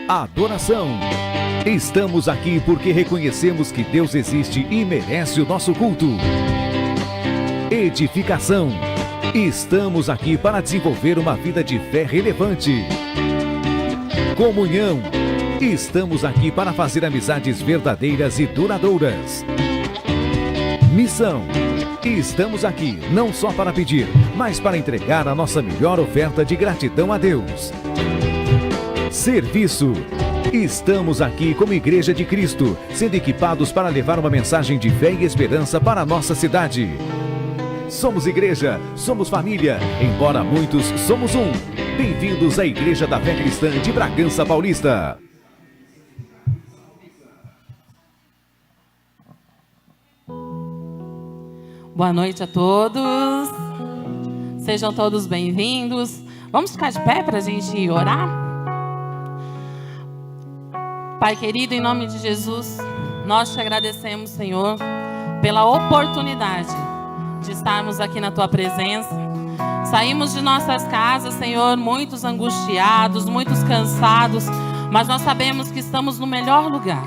Adoração. Estamos aqui porque reconhecemos que Deus existe e merece o nosso culto. Edificação. Estamos aqui para desenvolver uma vida de fé relevante. Comunhão. Estamos aqui para fazer amizades verdadeiras e duradouras. Missão. Estamos aqui não só para pedir, mas para entregar a nossa melhor oferta de gratidão a Deus. Serviço. Estamos aqui como Igreja de Cristo, sendo equipados para levar uma mensagem de fé e esperança para a nossa cidade. Somos igreja, somos família, embora muitos somos um. Bem-vindos à Igreja da Fé Cristã de Bragança Paulista. Boa noite a todos. Sejam todos bem-vindos. Vamos ficar de pé para a gente orar? Pai querido, em nome de Jesus, nós te agradecemos, Senhor, pela oportunidade de estarmos aqui na Tua presença. Saímos de nossas casas, Senhor, muitos angustiados, muitos cansados, mas nós sabemos que estamos no melhor lugar.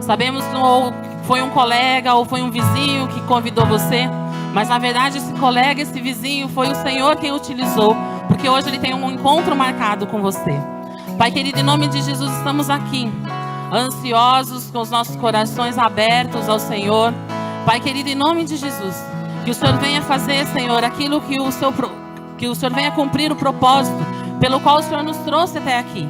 Sabemos que ou foi um colega ou foi um vizinho que convidou você, mas na verdade esse colega, esse vizinho, foi o Senhor quem utilizou, porque hoje ele tem um encontro marcado com você. Pai querido, em nome de Jesus, estamos aqui, ansiosos, com os nossos corações abertos ao Senhor. Pai querido, em nome de Jesus, que o Senhor venha fazer, Senhor, aquilo que o Senhor venha cumprir o propósito pelo qual o Senhor nos trouxe até aqui.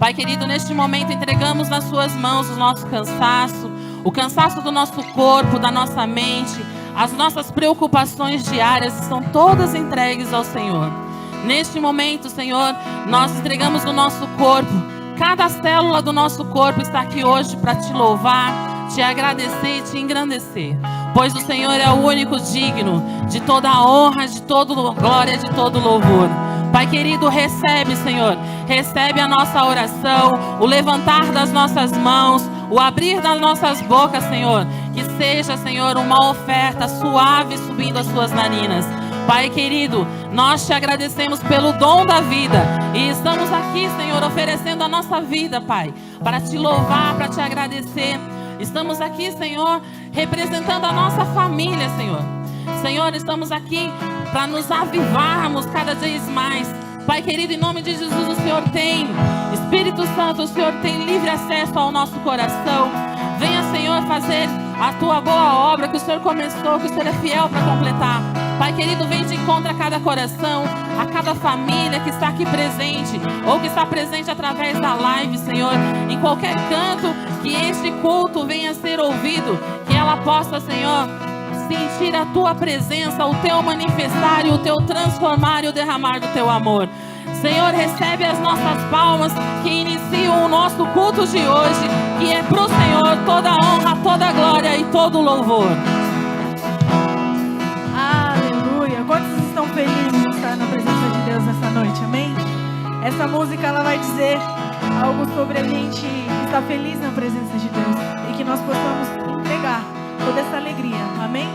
Pai querido, neste momento entregamos nas suas mãos o nosso cansaço, o cansaço do nosso corpo, da nossa mente, as nossas preocupações diárias estão todas entregues ao Senhor. Neste momento, Senhor, nós entregamos o nosso corpo. Cada célula do nosso corpo está aqui hoje para te louvar, te agradecer e te engrandecer. Pois o Senhor é o único digno de toda a honra, de toda a glória, de todo louvor. Pai querido, recebe, Senhor, recebe a nossa oração, o levantar das nossas mãos, o abrir das nossas bocas, Senhor. Que seja, Senhor, uma oferta suave subindo as suas narinas. Pai querido, nós te agradecemos pelo dom da vida e estamos aqui, Senhor, oferecendo a nossa vida, Pai, para te louvar, para te agradecer. Estamos aqui, Senhor, representando a nossa família, Senhor. Senhor, estamos aqui para nos avivarmos cada vez mais. Pai querido, em nome de Jesus, o Senhor tem, Espírito Santo, o Senhor tem livre acesso ao nosso coração. Venha, Senhor, fazer a tua boa obra que o Senhor começou, que o Senhor é fiel para completar. Pai querido, vem de encontro a cada coração, a cada família que está aqui presente, ou que está presente através da live, Senhor, em qualquer canto, que este culto venha a ser ouvido, que ela possa, Senhor, sentir a tua presença, o teu manifestar e o teu transformar e o derramar do teu amor. Senhor, recebe as nossas palmas que iniciam o nosso culto de hoje, que é para o Senhor toda a honra, toda a glória e todo o louvor. Aleluia! Quantos estão felizes de estar na presença de Deus nessa noite, amém? Essa música ela vai dizer algo sobre a gente estar feliz na presença de Deus e que nós possamos entregar toda essa alegria, amém?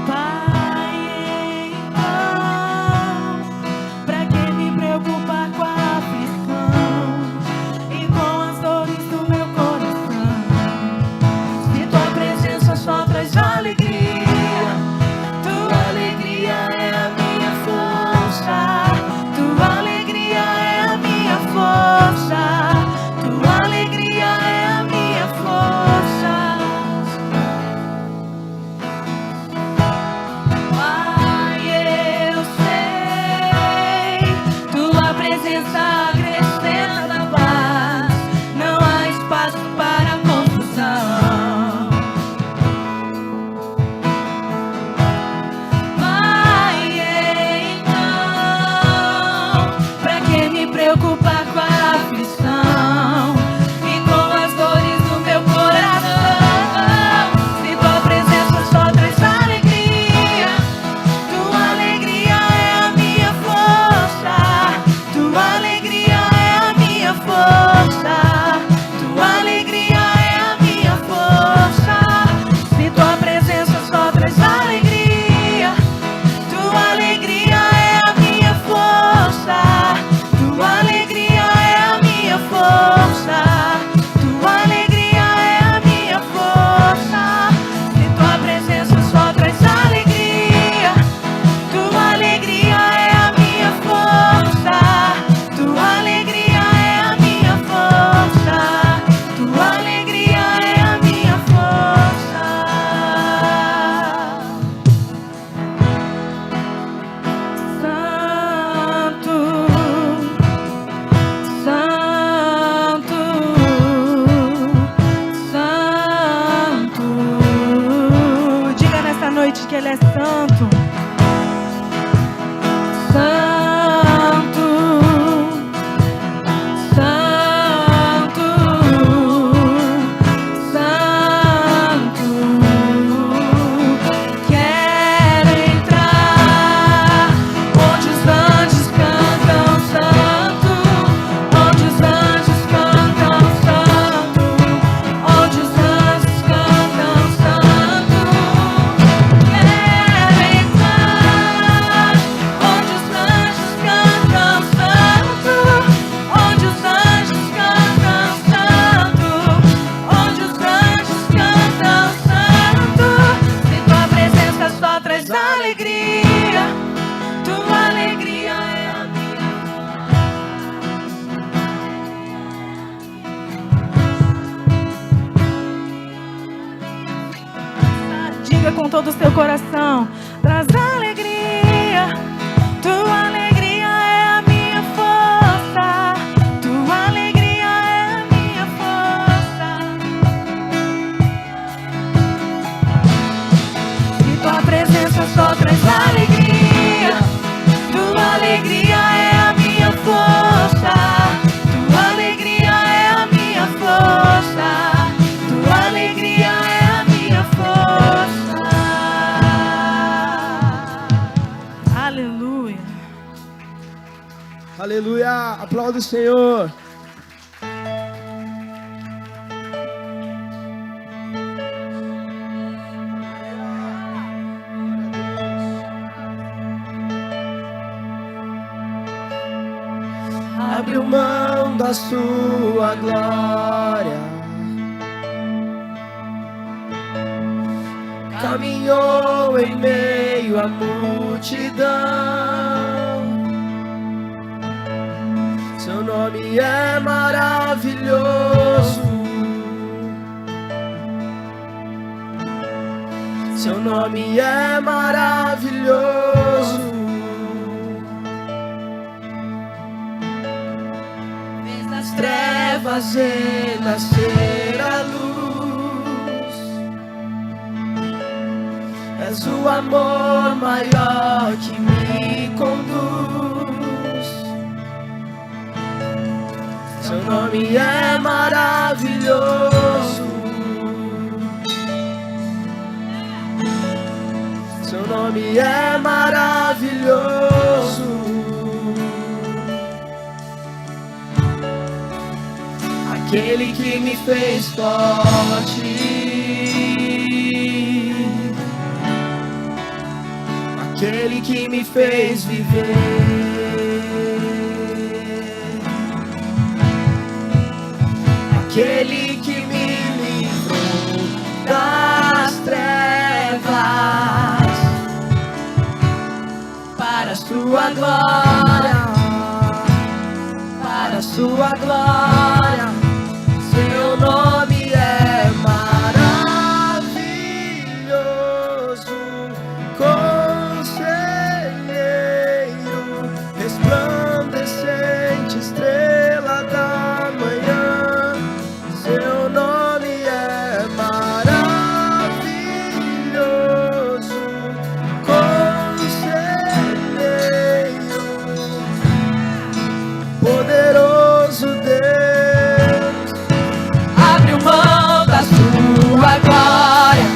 Pai, Santo, Santo, Santo, Santo. Quero entrar onde os anjos cantam santo, onde os anjos cantam santo, onde os anjos cantam santo. Quero entrar onde os anjos cantam santo, onde os anjos cantam santo, onde os anjos cantam santo. Se tua presença só traz alegria, tua alegria é a minha. Diga com todo o seu coração: traz alegria, tua alegria é a minha força, tua alegria é a minha força. Se tua presença só traz alegria, tua alegria é a minha força, tua alegria é a minha força, tua alegria é a minha força. Aleluia. Aleluia, aplauda o Senhor. Abriu mão da sua glória, caminhou em meio à multidão. Seu nome é maravilhoso, seu nome é maravilhoso. Fez das trevas renascer a luz. És o amor maior que me conduz. Seu nome é maravilhoso, seu nome é maravilhoso. Aquele que me fez forte, aquele que me fez viver, aquele que me livrou das trevas para a sua glória, para a sua glória. Seu nome é maravilhoso, conselheiro, resplandecente, estrela da manhã. Seu nome é maravilhoso, conselheiro, poderoso Deus. Abriu mão da sua glória,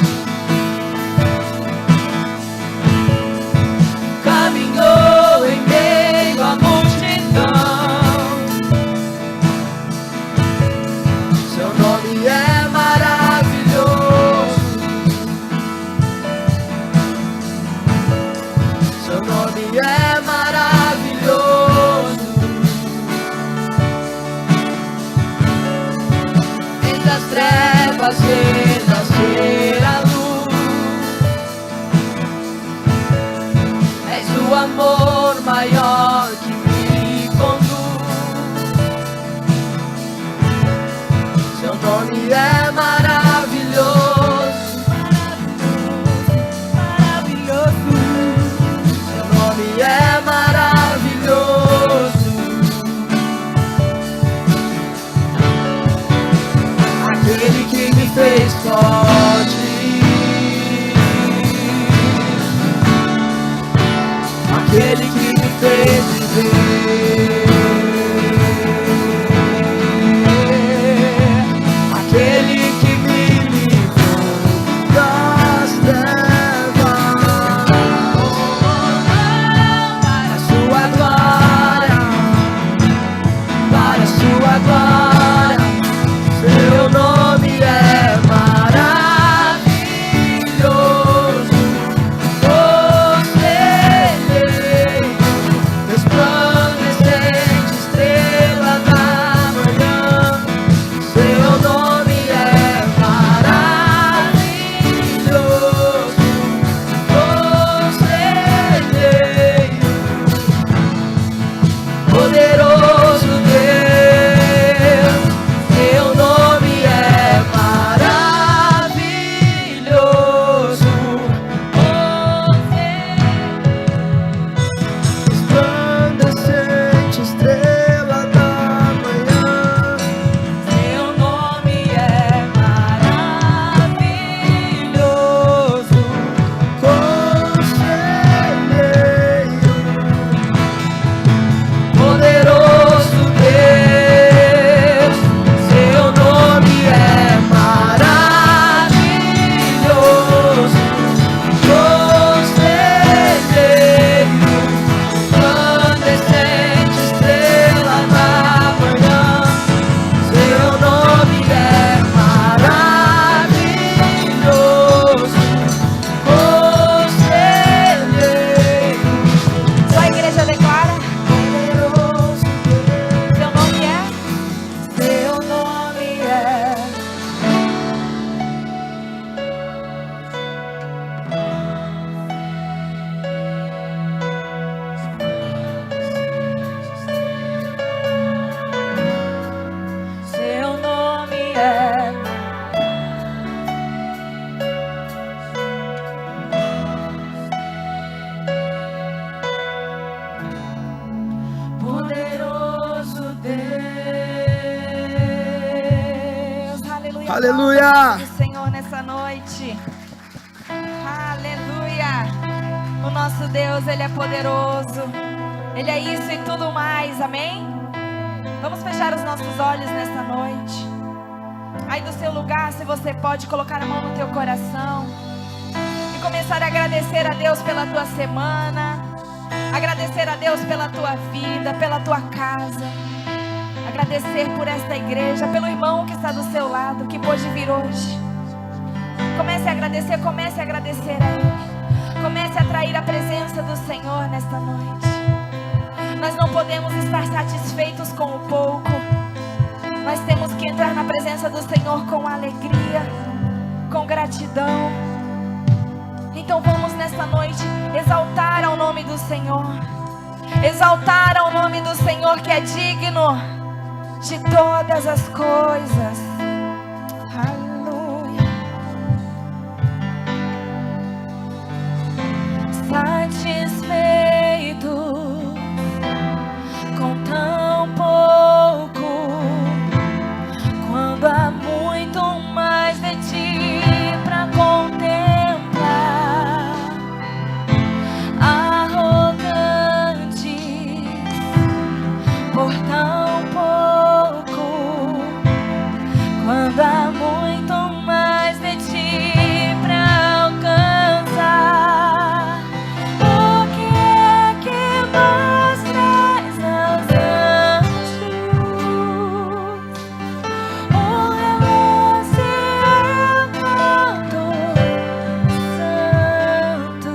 caminhou em meio à multidão. Seu nome é maravilhoso, seu nome é maravilhoso. Fez das trevas renascer a luz. És o amor maior que me conduz. Seu nome é maravilhoso, maravilhoso. Seu nome é maravilhoso. Aquele que me fez forte, Aleluia! Do Senhor nessa noite. Aleluia! O nosso Deus, Ele é poderoso. Ele é isso e tudo mais, amém? Vamos fechar os nossos olhos nessa noite. Aí do seu lugar, se você pode colocar a mão no teu coração e começar a agradecer a Deus pela tua semana, agradecer a Deus pela tua vida, pela tua casa, agradecer por esta igreja, pelo irmão que está do seu lado, que pôde vir hoje. Comece a agradecer a Ele. Comece a atrair a presença do Senhor nesta noite. Nós não podemos estar satisfeitos com o pouco. Nós temos que entrar na presença do Senhor com alegria, com gratidão. Então vamos nesta noite exaltar ao nome do Senhor. Exaltar ao nome do Senhor, que é digno de todas as coisas. Aleluia. Satisfeito com tão pouco, quando há muito mais de ti pra contemplar. Arrogante por tão pouco, quando há muito mais de ti pra alcançar. O que é que mostras aos anjos? O relance eu canto santo.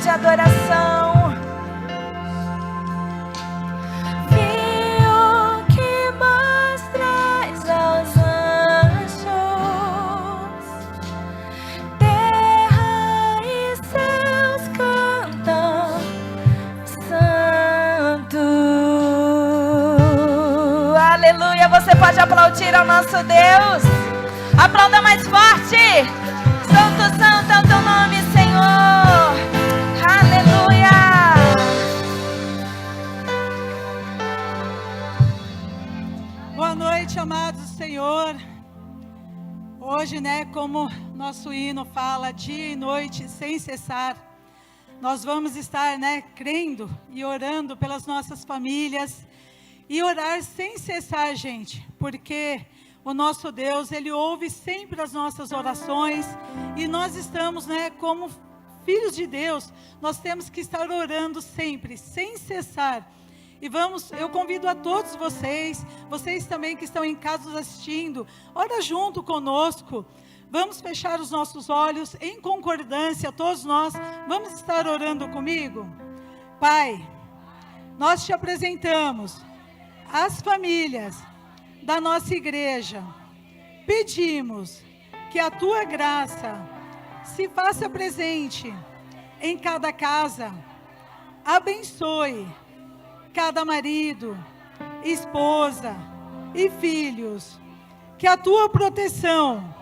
de adoração. Fio que mostras aos anjos, terra e céus cantam santo. Aleluia, você pode aplaudir ao nosso Deus. Aplauda mais forte. Santo, santo é o teu nome, Senhor. Aleluia. Boa noite, amados do Senhor. Hoje, como nosso hino fala, dia e noite sem cessar, nós vamos estar, crendo e orando pelas nossas famílias e orar sem cessar, gente, porque o nosso Deus, Ele ouve sempre as nossas orações e nós estamos, como filhos de Deus, nós temos que estar orando sempre, sem cessar. E eu convido a todos vocês também que estão em casa nos assistindo, ora junto conosco. Vamos fechar os nossos olhos em concordância, todos nós, vamos estar orando comigo? Pai, nós te apresentamos as famílias da nossa igreja, pedimos que a tua graça se faça presente em cada casa, abençoe cada marido, esposa e filhos, que a tua proteção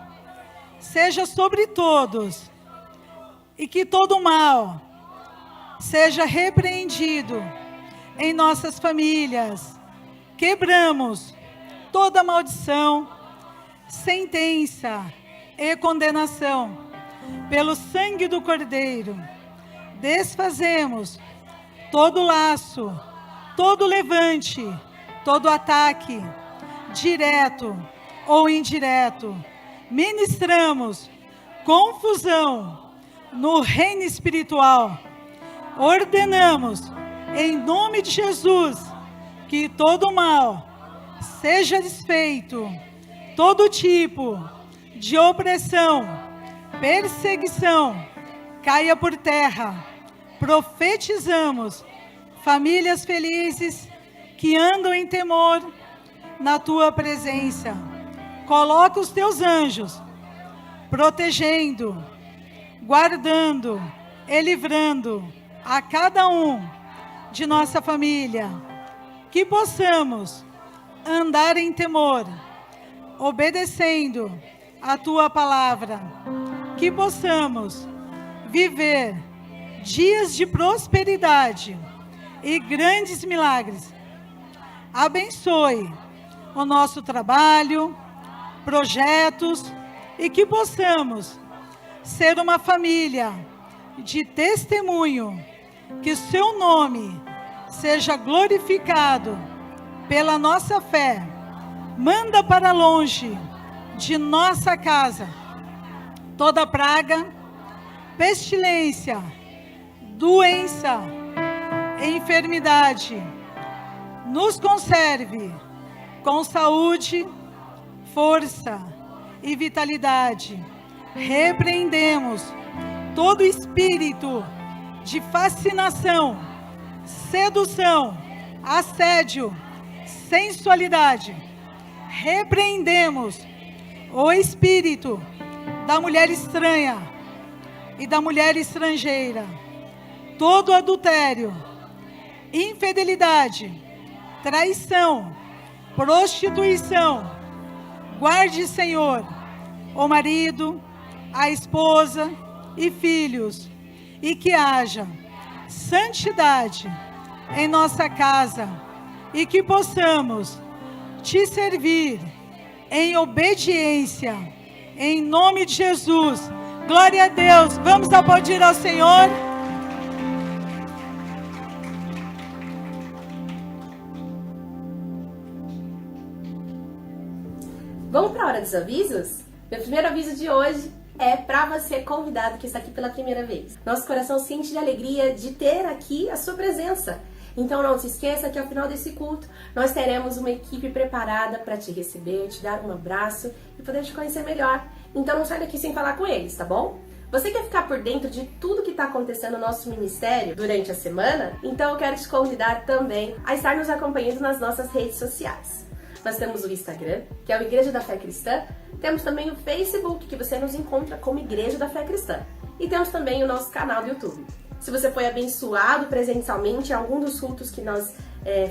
seja sobre todos e que todo mal seja repreendido em nossas famílias. Quebramos toda maldição, sentença e condenação pelo sangue do Cordeiro. Desfazemos todo laço, todo levante, todo ataque, direto ou indireto. Ministramos confusão no reino espiritual. Ordenamos, em nome de Jesus, que todo mal seja desfeito, todo tipo de opressão, perseguição, caia por terra. Profetizamos famílias felizes que andam em temor na tua presença. Coloca os teus anjos protegendo, guardando e livrando a cada um de nossa família. Que possamos andar em temor, obedecendo a tua palavra. Que possamos viver dias de prosperidade e grandes milagres. Abençoe o nosso trabalho, projetos, e que possamos ser uma família de testemunho, que o seu nome seja glorificado pela nossa fé. Manda para longe de nossa casa toda praga, pestilência, doença, enfermidade. Nos conserve com saúde, força e vitalidade. Repreendemos todo espírito de fascinação, sedução, assédio, sensualidade. Repreendemos o espírito da mulher estranha e da mulher estrangeira, todo adultério, infidelidade, traição, prostituição. Guarde, Senhor, o marido, a esposa e filhos, e que haja santidade em nossa casa, e que possamos te servir em obediência, em nome de Jesus. Glória a Deus. Vamos aplaudir ao Senhor. Vamos para a hora dos avisos? Meu primeiro aviso de hoje é para você convidado que está aqui pela primeira vez. Nosso coração sente de alegria de ter aqui a sua presença. Então não se esqueça que ao final desse culto nós teremos uma equipe preparada para te receber, te dar um abraço e poder te conhecer melhor. Então não sai daqui sem falar com eles, tá bom? Você quer ficar por dentro de tudo que está acontecendo no nosso ministério durante a semana? Então eu quero te convidar também a estar nos acompanhando nas nossas redes sociais. Nós temos o Instagram, que é o Igreja da Fé Cristã. Temos também o Facebook, que você nos encontra como Igreja da Fé Cristã. E temos também o nosso canal do YouTube. Se você foi abençoado presencialmente em algum dos cultos que nós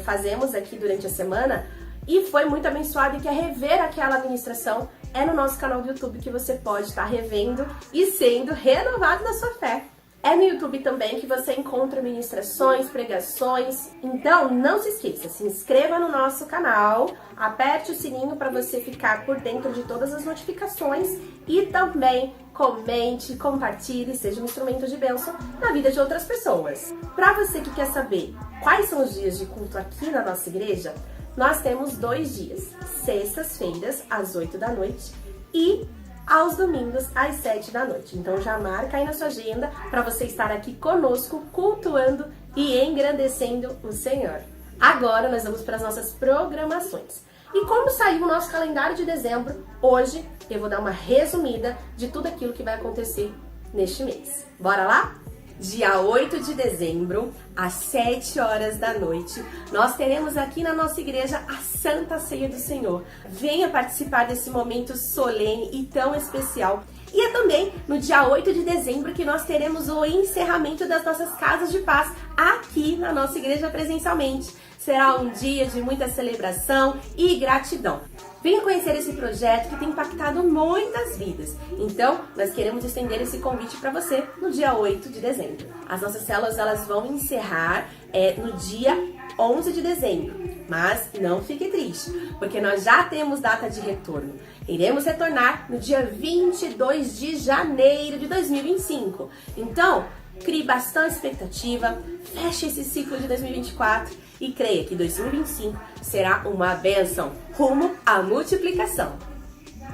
fazemos aqui durante a semana e foi muito abençoado e quer rever aquela ministração, é no nosso canal do YouTube que você pode estar revendo e sendo renovado na sua fé. É no YouTube também que você encontra ministrações, pregações. Então, não se esqueça, se inscreva no nosso canal, aperte o sininho para você ficar por dentro de todas as notificações e também comente, compartilhe, seja um instrumento de bênção na vida de outras pessoas. Para você que quer saber quais são os dias de culto aqui na nossa igreja, nós temos 2 dias, sextas-feiras às 8 da noite e aos domingos às 7 da noite. Então já marca aí na sua agenda para você estar aqui conosco, cultuando e engrandecendo o Senhor. Agora nós vamos para as nossas programações. E como saiu o nosso calendário de dezembro, hoje eu vou dar uma resumida de tudo aquilo que vai acontecer neste mês. Bora lá? Dia 8 de dezembro, às 7 horas da noite, nós teremos aqui na nossa igreja a Santa Ceia do Senhor. Venha participar desse momento solene e tão especial. E é também no dia 8 de dezembro que nós teremos o encerramento das nossas casas de paz aqui na nossa igreja presencialmente. Será um dia de muita celebração e gratidão. Venha conhecer esse projeto que tem impactado muitas vidas. Então, nós queremos estender esse convite para você no dia 8 de dezembro. As nossas células elas vão encerrar no dia 11 de dezembro. Mas não fique triste, porque nós já temos data de retorno. Iremos retornar no dia 22 de janeiro de 2025. Então, crie bastante expectativa, feche esse ciclo de 2024 e creia que 2025 será uma bênção rumo à multiplicação.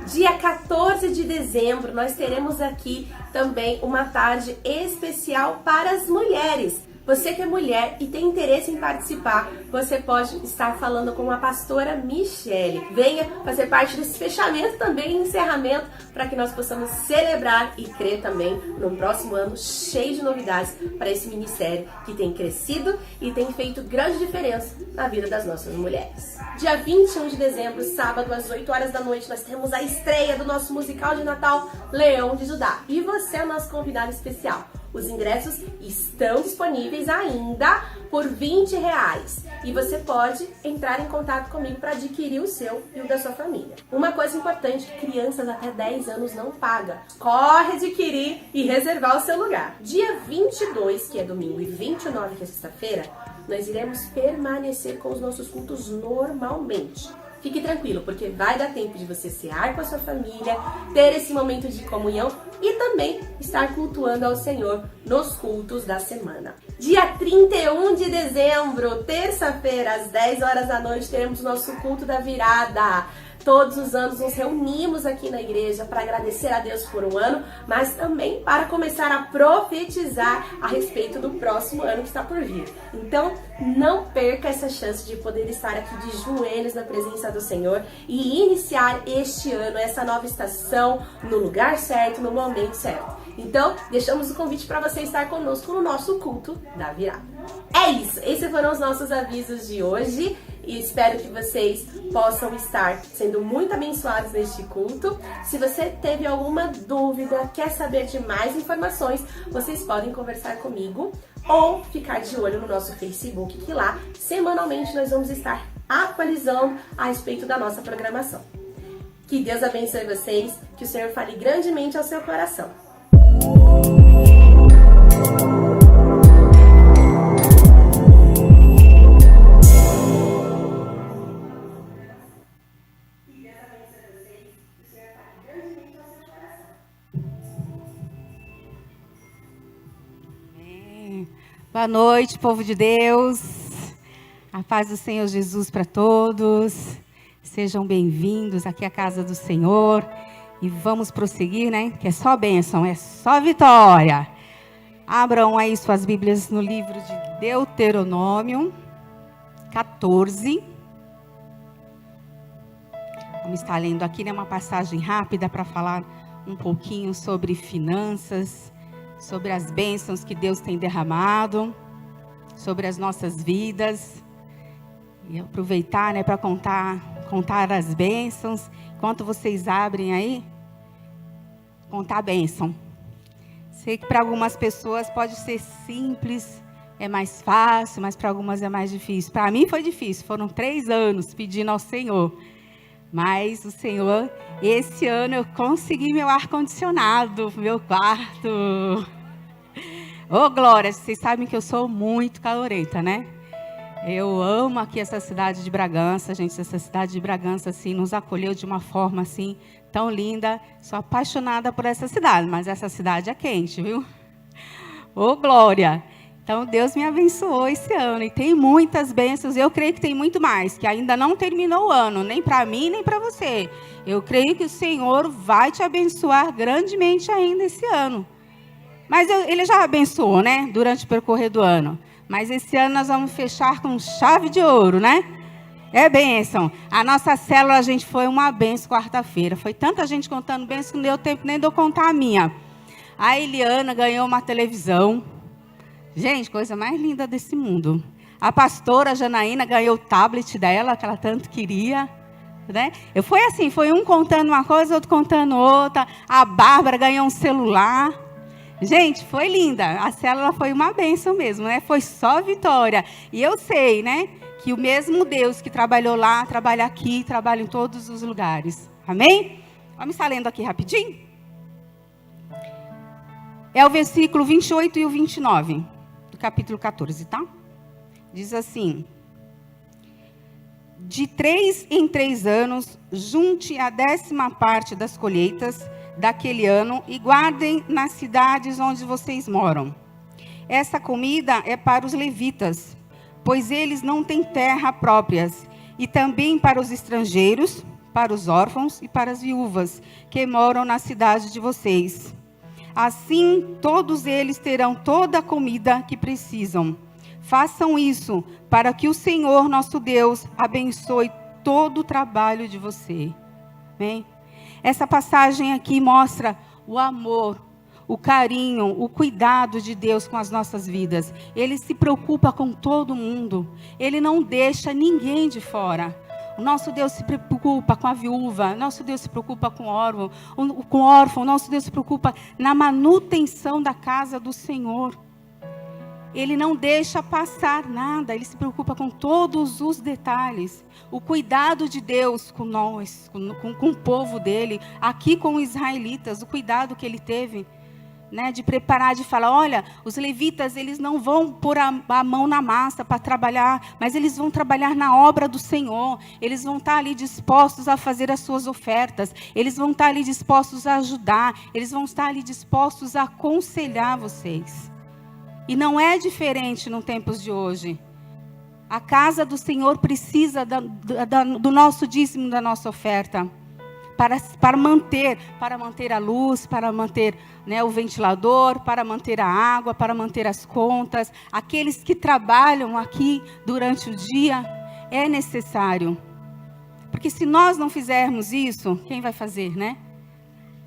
Dia 14 de dezembro, nós teremos aqui também uma tarde especial para as mulheres. Você que é mulher e tem interesse em participar, você pode estar falando com a pastora Michele. Venha fazer parte desse fechamento também e encerramento para que nós possamos celebrar e crer também no próximo ano cheio de novidades para esse ministério que tem crescido e tem feito grande diferença na vida das nossas mulheres. Dia 21 de dezembro, sábado, às 8 horas da noite, nós temos a estreia do nosso musical de Natal, Leão de Judá. E você é o nosso convidado especial. Os ingressos estão disponíveis ainda por R$20 e você pode entrar em contato comigo para adquirir o seu e o da sua família. Uma coisa importante, crianças até 10 anos não pagam. Corre adquirir e reservar o seu lugar. Dia 22, que é domingo, e 29, que é sexta-feira, nós iremos permanecer com os nossos cultos normalmente. Fique tranquilo, porque vai dar tempo de você cear com a sua família, ter esse momento de comunhão e também estar cultuando ao Senhor nos cultos da semana. Dia 31 de dezembro, terça-feira, às 10 horas da noite, teremos o nosso culto da virada. Todos os anos nos reunimos aqui na igreja para agradecer a Deus por um ano, mas também para começar a profetizar a respeito do próximo ano que está por vir. Então, não perca essa chance de poder estar aqui de joelhos na presença do Senhor e iniciar este ano, essa nova estação, no lugar certo, no momento certo. Então, deixamos o convite para você estar conosco no nosso culto da virada. É isso, esses foram os nossos avisos de hoje. E espero que vocês possam estar sendo muito abençoados neste culto. Se você teve alguma dúvida, quer saber de mais informações, vocês podem conversar comigo ou ficar de olho no nosso Facebook, que lá, semanalmente, nós vamos estar atualizando a respeito da nossa programação. Que Deus abençoe vocês, que o Senhor fale grandemente ao seu coração. Boa noite, povo de Deus. A paz do Senhor Jesus para todos. Sejam bem-vindos aqui à casa do Senhor. E vamos prosseguir, né? Que é só bênção, é só vitória. Abram aí suas Bíblias no livro de Deuteronômio 14. Vamos estar lendo aqui, né? Uma passagem rápida para falar um pouquinho sobre finanças, sobre as bênçãos que Deus tem derramado, sobre as nossas vidas. E aproveitar, para contar as bênçãos. Enquanto vocês abrem aí, contar a bênção. Sei que para algumas pessoas pode ser simples, é mais fácil, mas para algumas é mais difícil. Para mim foi difícil, foram 3 anos pedindo ao Senhor. Mas o Senhor, esse ano eu consegui meu ar-condicionado, meu quarto. Ô, glória, vocês sabem que eu sou muito calorenta, né? Eu amo aqui essa cidade de Bragança, gente. Essa cidade de Bragança, assim, nos acolheu de uma forma, assim, tão linda. Sou apaixonada por essa cidade, mas essa cidade é quente, viu? Ô, glória! Então, Deus me abençoou esse ano. E tem muitas bênçãos. Eu creio que tem muito mais, que ainda não terminou o ano, nem para mim, nem para você. Eu creio que o Senhor vai te abençoar grandemente ainda esse ano. Mas Ele já abençoou, né? Durante o percorrer do ano. Mas esse ano nós vamos fechar com chave de ouro, né? É bênção. A nossa célula, a gente foi uma bênção quarta-feira. Foi tanta gente contando bênção que não deu tempo nem de eu contar a minha. A Eliana ganhou uma televisão. Gente, coisa mais linda desse mundo. A pastora Janaína ganhou o tablet dela, que ela tanto queria. Né? Foi assim, foi um contando uma coisa, outro contando outra. A Bárbara ganhou um celular. Gente, foi linda. A célula foi uma bênção mesmo, né? Foi só vitória. E eu sei, né? Que o mesmo Deus que trabalhou lá, trabalha aqui, trabalha em todos os lugares. Amém? Vamos estar lendo aqui rapidinho? É o versículo 28 e o 29, do capítulo 14, tá? Diz assim: de 3 em 3 anos, junte a 10ª parte das colheitas daquele ano e guardem nas cidades onde vocês moram. Essa comida é para os levitas, pois eles não têm terra próprias, e também para os estrangeiros, para os órfãos e para as viúvas que moram na cidade de vocês. Assim, todos eles terão toda a comida que precisam. Façam isso para que o Senhor, nosso Deus, abençoe todo o trabalho de você. Amém? Essa passagem aqui mostra o amor, o carinho, o cuidado de Deus com as nossas vidas. Ele se preocupa com todo mundo. Ele não deixa ninguém de fora. O nosso Deus se preocupa com a viúva. O nosso Deus se preocupa com o órfão. O nosso Deus se preocupa na manutenção da casa do Senhor. Ele não deixa passar nada, Ele se preocupa com todos os detalhes. O cuidado de Deus com nós, com o povo dele, aqui com os israelitas, o cuidado que Ele teve, né, de preparar, de falar, olha, os levitas, eles não vão pôr a mão na massa para trabalhar, mas eles vão trabalhar na obra do Senhor. Eles vão estar ali dispostos a fazer as suas ofertas, eles vão estar ali dispostos a ajudar, eles vão estar ali dispostos a aconselhar vocês. E não é diferente nos tempos de hoje. A casa do Senhor precisa do nosso dízimo, da nossa oferta. Para manter a luz, para manter, né, o ventilador, para manter a água, para manter as contas. Aqueles que trabalham aqui durante o dia, é necessário. Porque se nós não fizermos isso, quem vai fazer, né?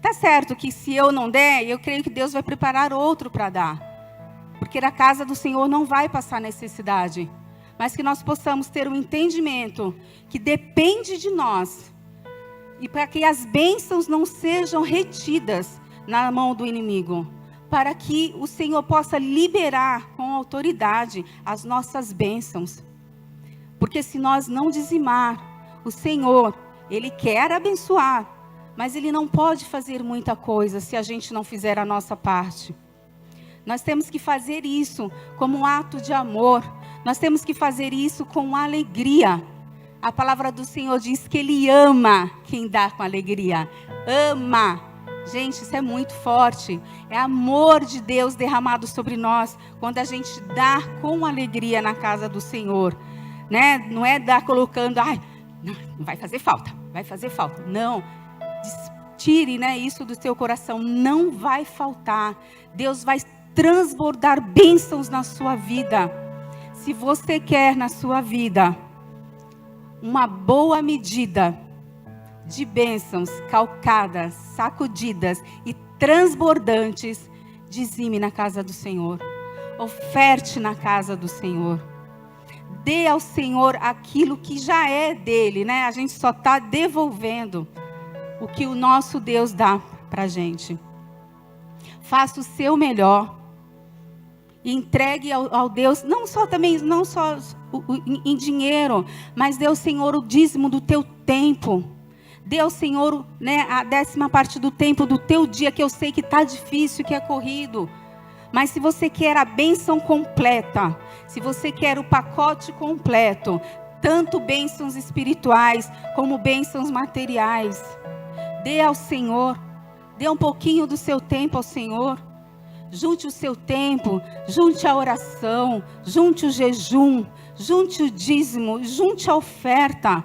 Tá certo que se eu não der, eu creio que Deus vai preparar outro para dar. Porque a casa do Senhor não vai passar necessidade. Mas que nós possamos ter um entendimento que depende de nós. E para que as bênçãos não sejam retidas na mão do inimigo. Para que o Senhor possa liberar com autoridade as nossas bênçãos. Porque se nós não dizimar, o Senhor, Ele quer abençoar. Mas Ele não pode fazer muita coisa se a gente não fizer a nossa parte. Nós temos que fazer isso como um ato de amor. Nós temos que fazer isso com alegria. A palavra do Senhor diz que Ele ama quem dá com alegria. Ama. Gente, isso é muito forte. É amor de Deus derramado sobre nós quando a gente dá com alegria na casa do Senhor. Né? Não é dar colocando, não vai fazer falta, vai fazer falta. Não. Tire, né, isso do seu coração. Não vai faltar. Deus vai transbordar bênçãos na sua vida. Se você quer na sua vida uma boa medida de bênçãos calcadas, sacudidas e transbordantes, dizime na casa do Senhor. Oferte na casa do Senhor. Dê ao Senhor aquilo que já é dele, né? A gente só está devolvendo o que o nosso Deus dá para a gente. Faça o seu melhor. E entregue ao Deus, não só em dinheiro, mas dê ao Senhor o dízimo do teu tempo. Dê ao Senhor, né, a 10ª parte do tempo do teu dia, que eu sei que está difícil, que é corrido. Mas se você quer a bênção completa, se você quer o pacote completo, tanto bênçãos espirituais como bênçãos materiais, dê ao Senhor, dê um pouquinho do seu tempo ao Senhor. Junte o seu tempo, junte a oração, junte o jejum, junte o dízimo, junte a oferta.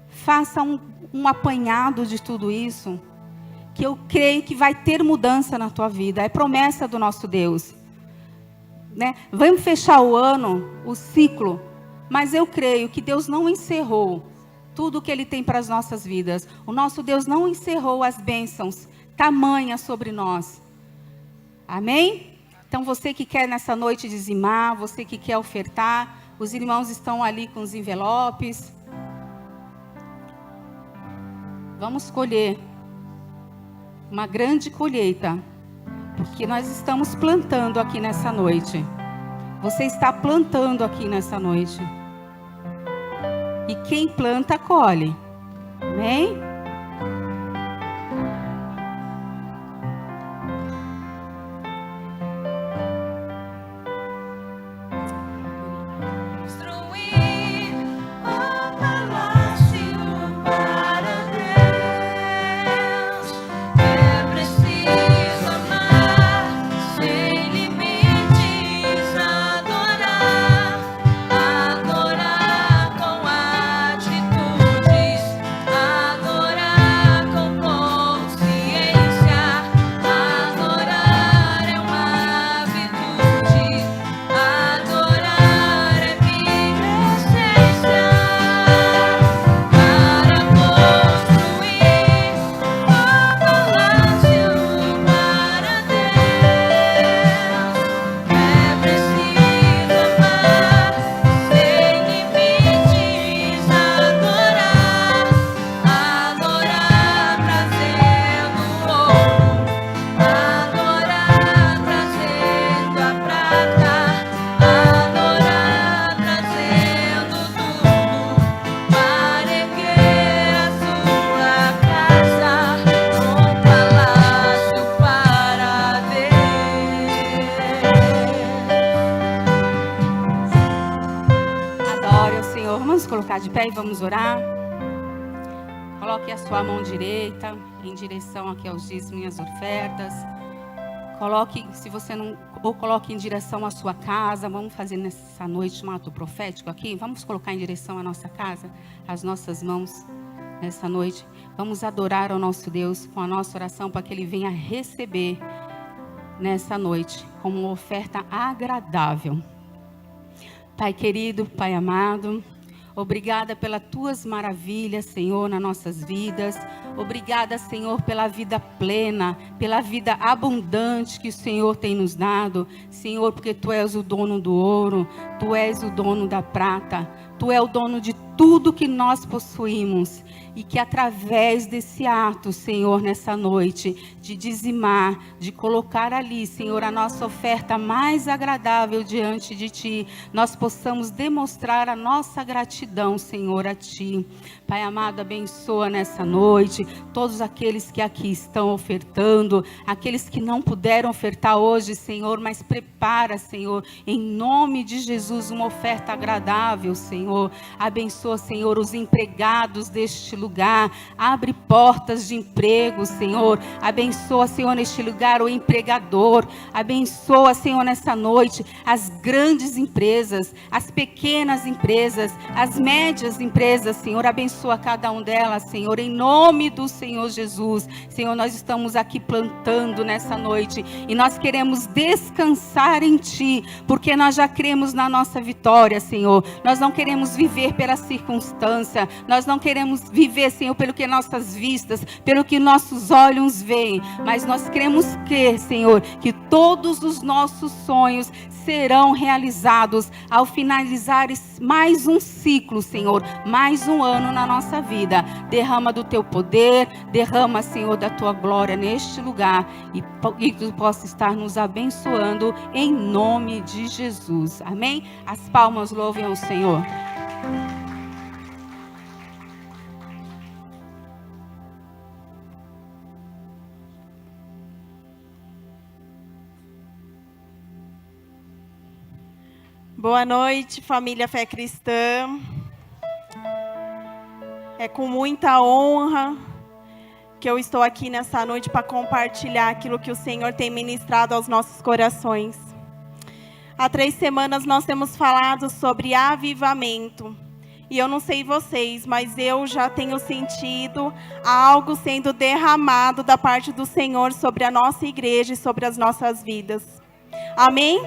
Faça um apanhado de tudo isso, que eu creio que vai ter mudança na tua vida. É promessa do nosso Deus, né? Vamos fechar o ano, o ciclo, mas eu creio que Deus não encerrou tudo o que Ele tem para as nossas vidas. O nosso Deus não encerrou as bênçãos tamanhas sobre nós. Amém? Então você que quer nessa noite dizimar, você que quer ofertar, os irmãos estão ali com os envelopes. Vamos colher uma grande colheita, porque nós estamos plantando aqui nessa noite. Você está plantando aqui nessa noite. E quem planta, colhe. Amém? De pé e vamos orar. Coloque a sua mão direita em direção aqui aos dízimos e às ofertas. Coloque, se você não, ou coloque em direção à sua casa. Vamos fazer nessa noite um ato profético aqui. Vamos colocar em direção à nossa casa, as nossas mãos nessa noite. Vamos adorar ao nosso Deus com a nossa oração para que Ele venha receber nessa noite como uma oferta agradável. Pai querido, Pai amado, obrigada pelas tuas maravilhas, Senhor, nas nossas vidas. Obrigada, Senhor, pela vida plena, pela vida abundante que o Senhor tem nos dado. Senhor, porque Tu és o dono do ouro, Tu és o dono da prata, Tu és o dono de tudo que nós possuímos. E que através desse ato, Senhor, nessa noite, de dizimar, de colocar ali, Senhor, a nossa oferta mais agradável diante de Ti, nós possamos demonstrar a nossa gratidão, Senhor, a Ti. Pai amado, abençoa nessa noite todos aqueles que aqui estão ofertando, aqueles que não puderam ofertar hoje, Senhor, mas prepara, Senhor, em nome de Jesus, uma oferta agradável, Senhor. Abençoa, Senhor, os empregados deste lugar, abre portas de emprego, Senhor. Abençoa, Senhor, neste lugar o empregador. Abençoa, Senhor, nessa noite as grandes empresas, as pequenas empresas, as médias empresas, Senhor. Abençoa cada um delas, Senhor, em nome do Senhor Jesus. Senhor, nós estamos aqui plantando nessa noite e nós queremos descansar em Ti, porque nós já cremos na nossa vitória, Senhor. Nós não queremos viver pela circunstância, nós não queremos viver vê, Senhor, pelo que nossas vistas, pelo que nossos olhos veem, mas nós queremos crer, Senhor, que todos os nossos sonhos serão realizados ao finalizar mais um ciclo, Senhor, mais um ano na nossa vida. Derrama do teu poder, derrama, Senhor, da tua glória neste lugar e que tu possa estar nos abençoando em nome de Jesus. Amém? As palmas louvem ao Senhor. Boa noite, família Fé Cristã. É com muita honra que eu estou aqui nessa noite para compartilhar aquilo que o Senhor tem ministrado aos nossos corações. Há 3 semanas nós temos falado sobre avivamento. E eu não sei vocês, mas eu já tenho sentido algo sendo derramado da parte do Senhor sobre a nossa igreja e sobre as nossas vidas. Amém?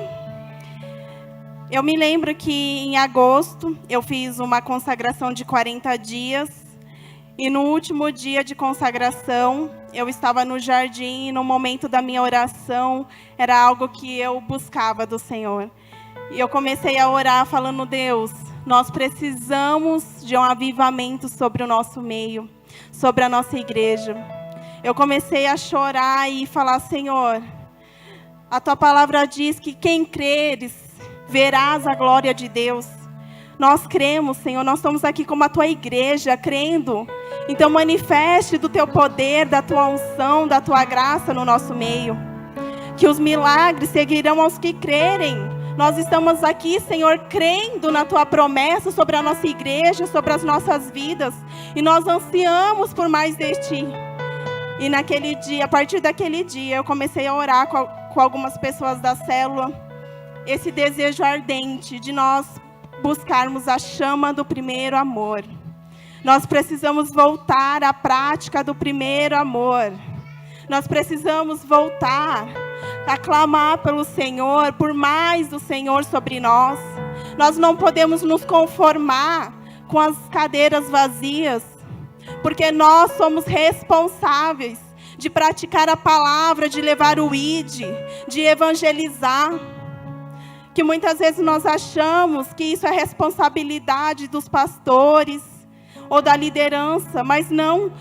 Eu me lembro que em agosto eu fiz uma consagração de 40 dias e no último dia de consagração eu estava no jardim e no momento da minha oração era algo que eu buscava do Senhor. E eu comecei a orar falando: Deus, nós precisamos de um avivamento sobre o nosso meio, sobre a nossa igreja. Eu comecei a chorar e falar: Senhor, a tua palavra diz que quem creres verás a glória de Deus. Nós cremos, Senhor, nós estamos aqui como a tua igreja, crendo. Então manifeste do teu poder, da tua unção, da tua graça no nosso meio. Que os milagres seguirão aos que crerem. Nós estamos aqui, Senhor, crendo na tua promessa sobre a nossa igreja, sobre as nossas vidas. E nós ansiamos por mais de ti. E naquele dia, a partir daquele dia, eu comecei a orar com algumas pessoas da célula. Esse desejo ardente de nós buscarmos a chama do primeiro amor. Nós precisamos voltar à prática do primeiro amor. Nós precisamos voltar a clamar pelo Senhor, por mais do Senhor sobre nós. Nós não podemos nos conformar com as cadeiras vazias, porque nós somos responsáveis de praticar a palavra, de levar o ID, de evangelizar. Que muitas vezes nós achamos que isso é responsabilidade dos pastores ou da liderança, mas não,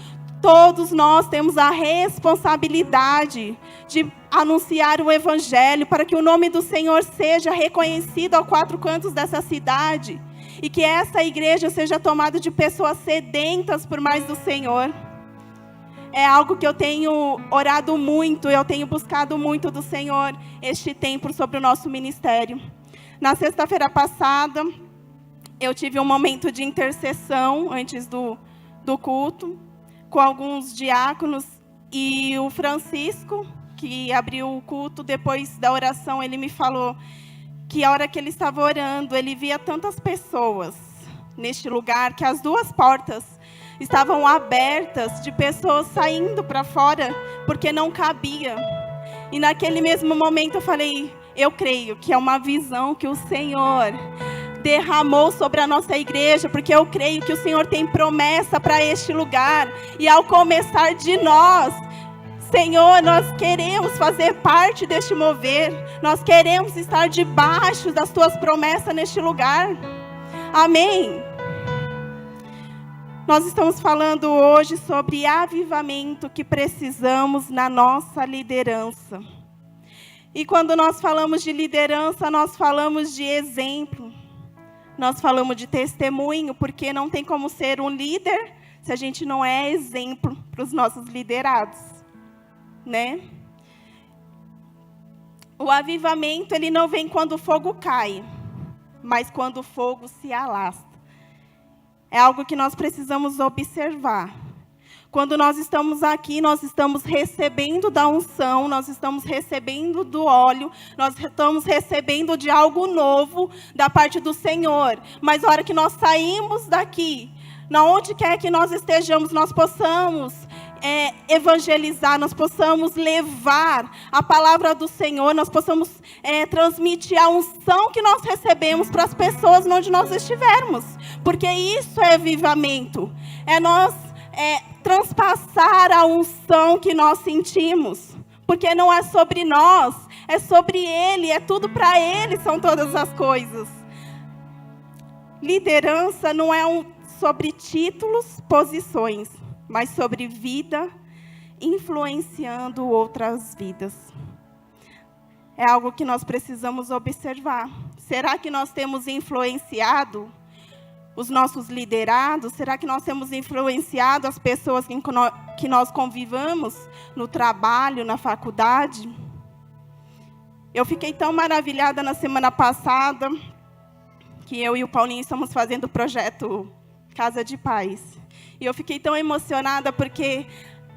todos nós temos a responsabilidade de anunciar o evangelho para que o nome do Senhor seja reconhecido aos 4 cantos dessa cidade e que essa igreja seja tomada de pessoas sedentas por mais do Senhor. É algo que eu tenho orado muito, eu tenho buscado muito do Senhor este tempo sobre o nosso ministério. Na sexta-feira passada, eu tive um momento de intercessão antes do culto, com alguns diáconos, e o Francisco, que abriu o culto, depois da oração, ele me falou que a hora que ele estava orando, ele via tantas pessoas neste lugar, que as 2 portas estavam abertas, de pessoas saindo para fora, porque não cabia. E naquele mesmo momento eu falei: eu creio que é uma visão que o Senhor derramou sobre a nossa igreja, porque eu creio que o Senhor tem promessa para este lugar. E ao começar de nós, Senhor, nós queremos fazer parte deste mover. Nós queremos estar debaixo das tuas promessas neste lugar. Amém. Nós estamos falando hoje sobre avivamento que precisamos na nossa liderança. E quando nós falamos de liderança, nós falamos de exemplo. Nós falamos de testemunho, porque não tem como ser um líder se a gente não é exemplo para os nossos liderados, né? O avivamento, ele não vem quando o fogo cai, mas quando o fogo se alastra. É algo que nós precisamos observar. Quando nós estamos aqui, nós estamos recebendo da unção, nós estamos recebendo do óleo, nós estamos recebendo de algo novo da parte do Senhor. Mas na hora que nós saímos daqui, na onde quer que nós estejamos, nós possamos evangelizar, nós possamos levar a palavra do Senhor, nós possamos transmitir a unção que nós recebemos para as pessoas onde nós estivermos. Porque isso é avivamento. É nós transpassar a unção que nós sentimos. Porque não é sobre nós, é sobre Ele, é tudo para Ele, são todas as coisas. Liderança não é sobre títulos, posições, mas sobre vida, influenciando outras vidas. É algo que nós precisamos observar. Será que nós temos influenciado os nossos liderados? Será que nós temos influenciado as pessoas que nós convivamos no trabalho, na faculdade? Eu fiquei tão maravilhada na semana passada que eu e o Paulinho estamos fazendo o projeto Casa de Paz. E eu fiquei tão emocionada porque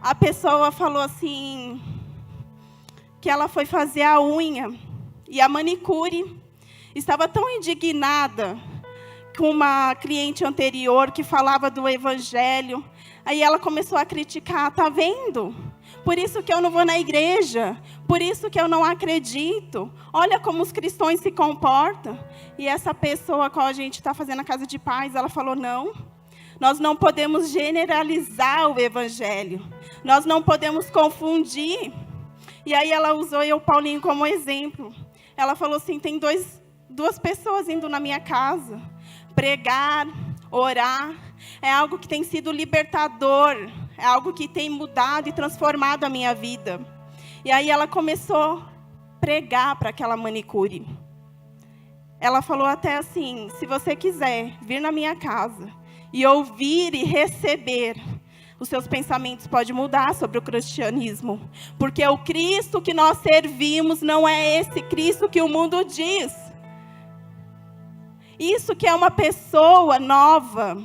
a pessoa falou assim que ela foi fazer a unha e a manicure estava tão indignada com uma cliente anterior que falava do evangelho. Aí ela começou a criticar, tá vendo? Por isso que eu não vou na igreja, por isso que eu não acredito. Olha como os cristãos se comportam. E essa pessoa com a gente está fazendo a Casa de Paz, ela falou, não, nós não podemos generalizar o evangelho. Nós não podemos confundir. E aí ela usou eu, Paulinho, como exemplo. Ela falou assim, tem duas pessoas indo na minha casa. Pregar, orar, é algo que tem sido libertador, é algo que tem mudado e transformado a minha vida. E aí ela começou a pregar para aquela manicure. Ela falou até assim, se você quiser vir na minha casa e ouvir e receber, os seus pensamentos podem mudar sobre o cristianismo. Porque o Cristo que nós servimos não é esse Cristo que o mundo diz. Isso que é uma pessoa nova.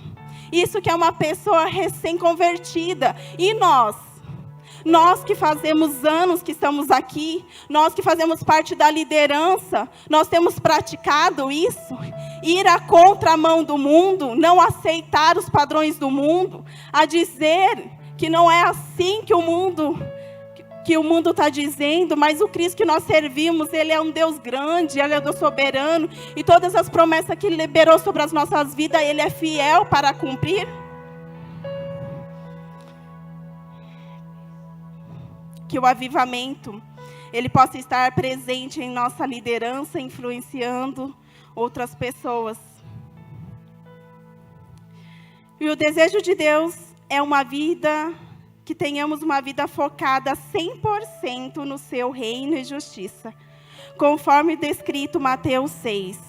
Isso que é uma pessoa recém-convertida. E nós que fazemos anos que estamos aqui, nós que fazemos parte da liderança, nós temos praticado isso? Ir à contramão do mundo, não aceitar os padrões do mundo, a dizer que não é assim que o mundo está dizendo, mas o Cristo que nós servimos, Ele é um Deus grande, Ele é Deus soberano, e todas as promessas que Ele liberou sobre as nossas vidas, Ele é fiel para cumprir. Que o avivamento, ele possa estar presente em nossa liderança, influenciando outras pessoas. E o desejo de Deus é uma vida, que tenhamos uma vida focada 100% no seu reino e justiça, conforme descrito Mateus 6.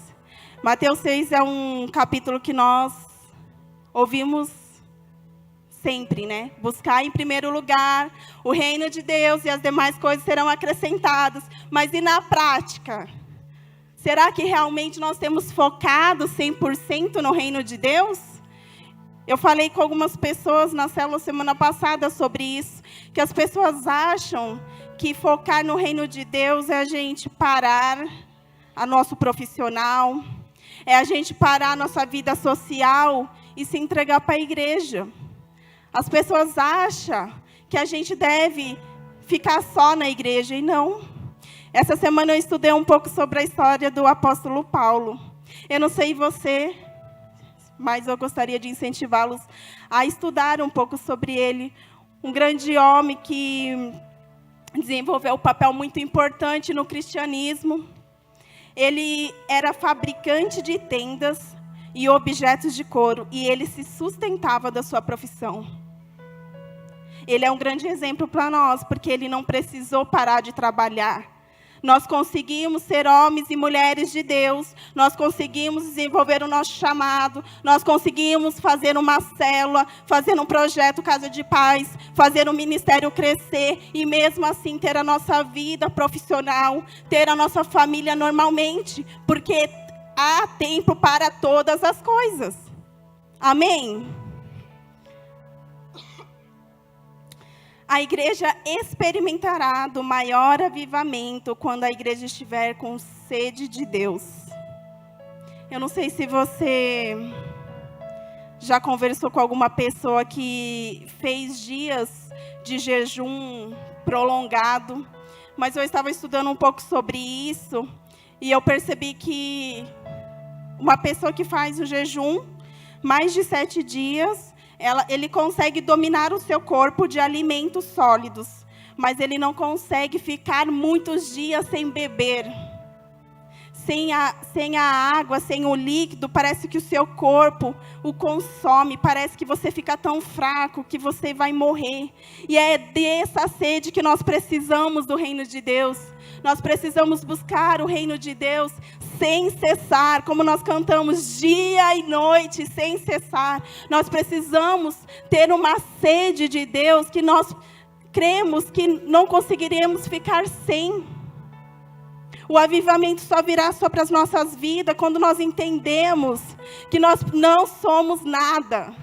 Mateus 6 é um capítulo que nós ouvimos sempre, né? Buscar em primeiro lugar o reino de Deus e as demais coisas serão acrescentadas. Mas e na prática? Será que realmente nós temos focado 100% no reino de Deus? Eu falei com algumas pessoas na célula semana passada sobre isso, que as pessoas acham que focar no reino de Deus é a gente parar a nosso profissional, é a gente parar a nossa vida social e se entregar para a igreja. As pessoas acham que a gente deve ficar só na igreja, e não. Essa semana eu estudei um pouco sobre a história do apóstolo Paulo. Eu não sei você, mas eu gostaria de incentivá-los a estudar um pouco sobre ele. Um grande homem que desenvolveu um papel muito importante no cristianismo. Ele era fabricante de tendas e objetos de couro, e ele se sustentava da sua profissão. Ele é um grande exemplo para nós, porque ele não precisou parar de trabalhar. Nós conseguimos ser homens e mulheres de Deus, nós conseguimos desenvolver o nosso chamado, nós conseguimos fazer uma célula, fazer um projeto Casa de Paz, fazer um ministério crescer, e mesmo assim ter a nossa vida profissional, ter a nossa família normalmente, porque há tempo para todas as coisas. Amém? A igreja experimentará do maior avivamento quando a igreja estiver com sede de Deus. Eu não sei se você já conversou com alguma pessoa que fez dias de jejum prolongado, mas eu estava estudando um pouco sobre isso e eu percebi que uma pessoa que faz o jejum mais de 7 dias, ele consegue dominar o seu corpo de alimentos sólidos, mas ele não consegue ficar muitos dias sem beber. Sem a água, sem o líquido, parece que o seu corpo o consome, parece que você fica tão fraco que você vai morrer. E é dessa sede que nós precisamos do reino de Deus. Nós precisamos buscar o reino de Deus sem cessar, como nós cantamos dia e noite, sem cessar. Nós precisamos ter uma sede de Deus que nós cremos que não conseguiremos ficar sem. O avivamento só virá sobre as nossas vidas quando nós entendemos que nós não somos nada.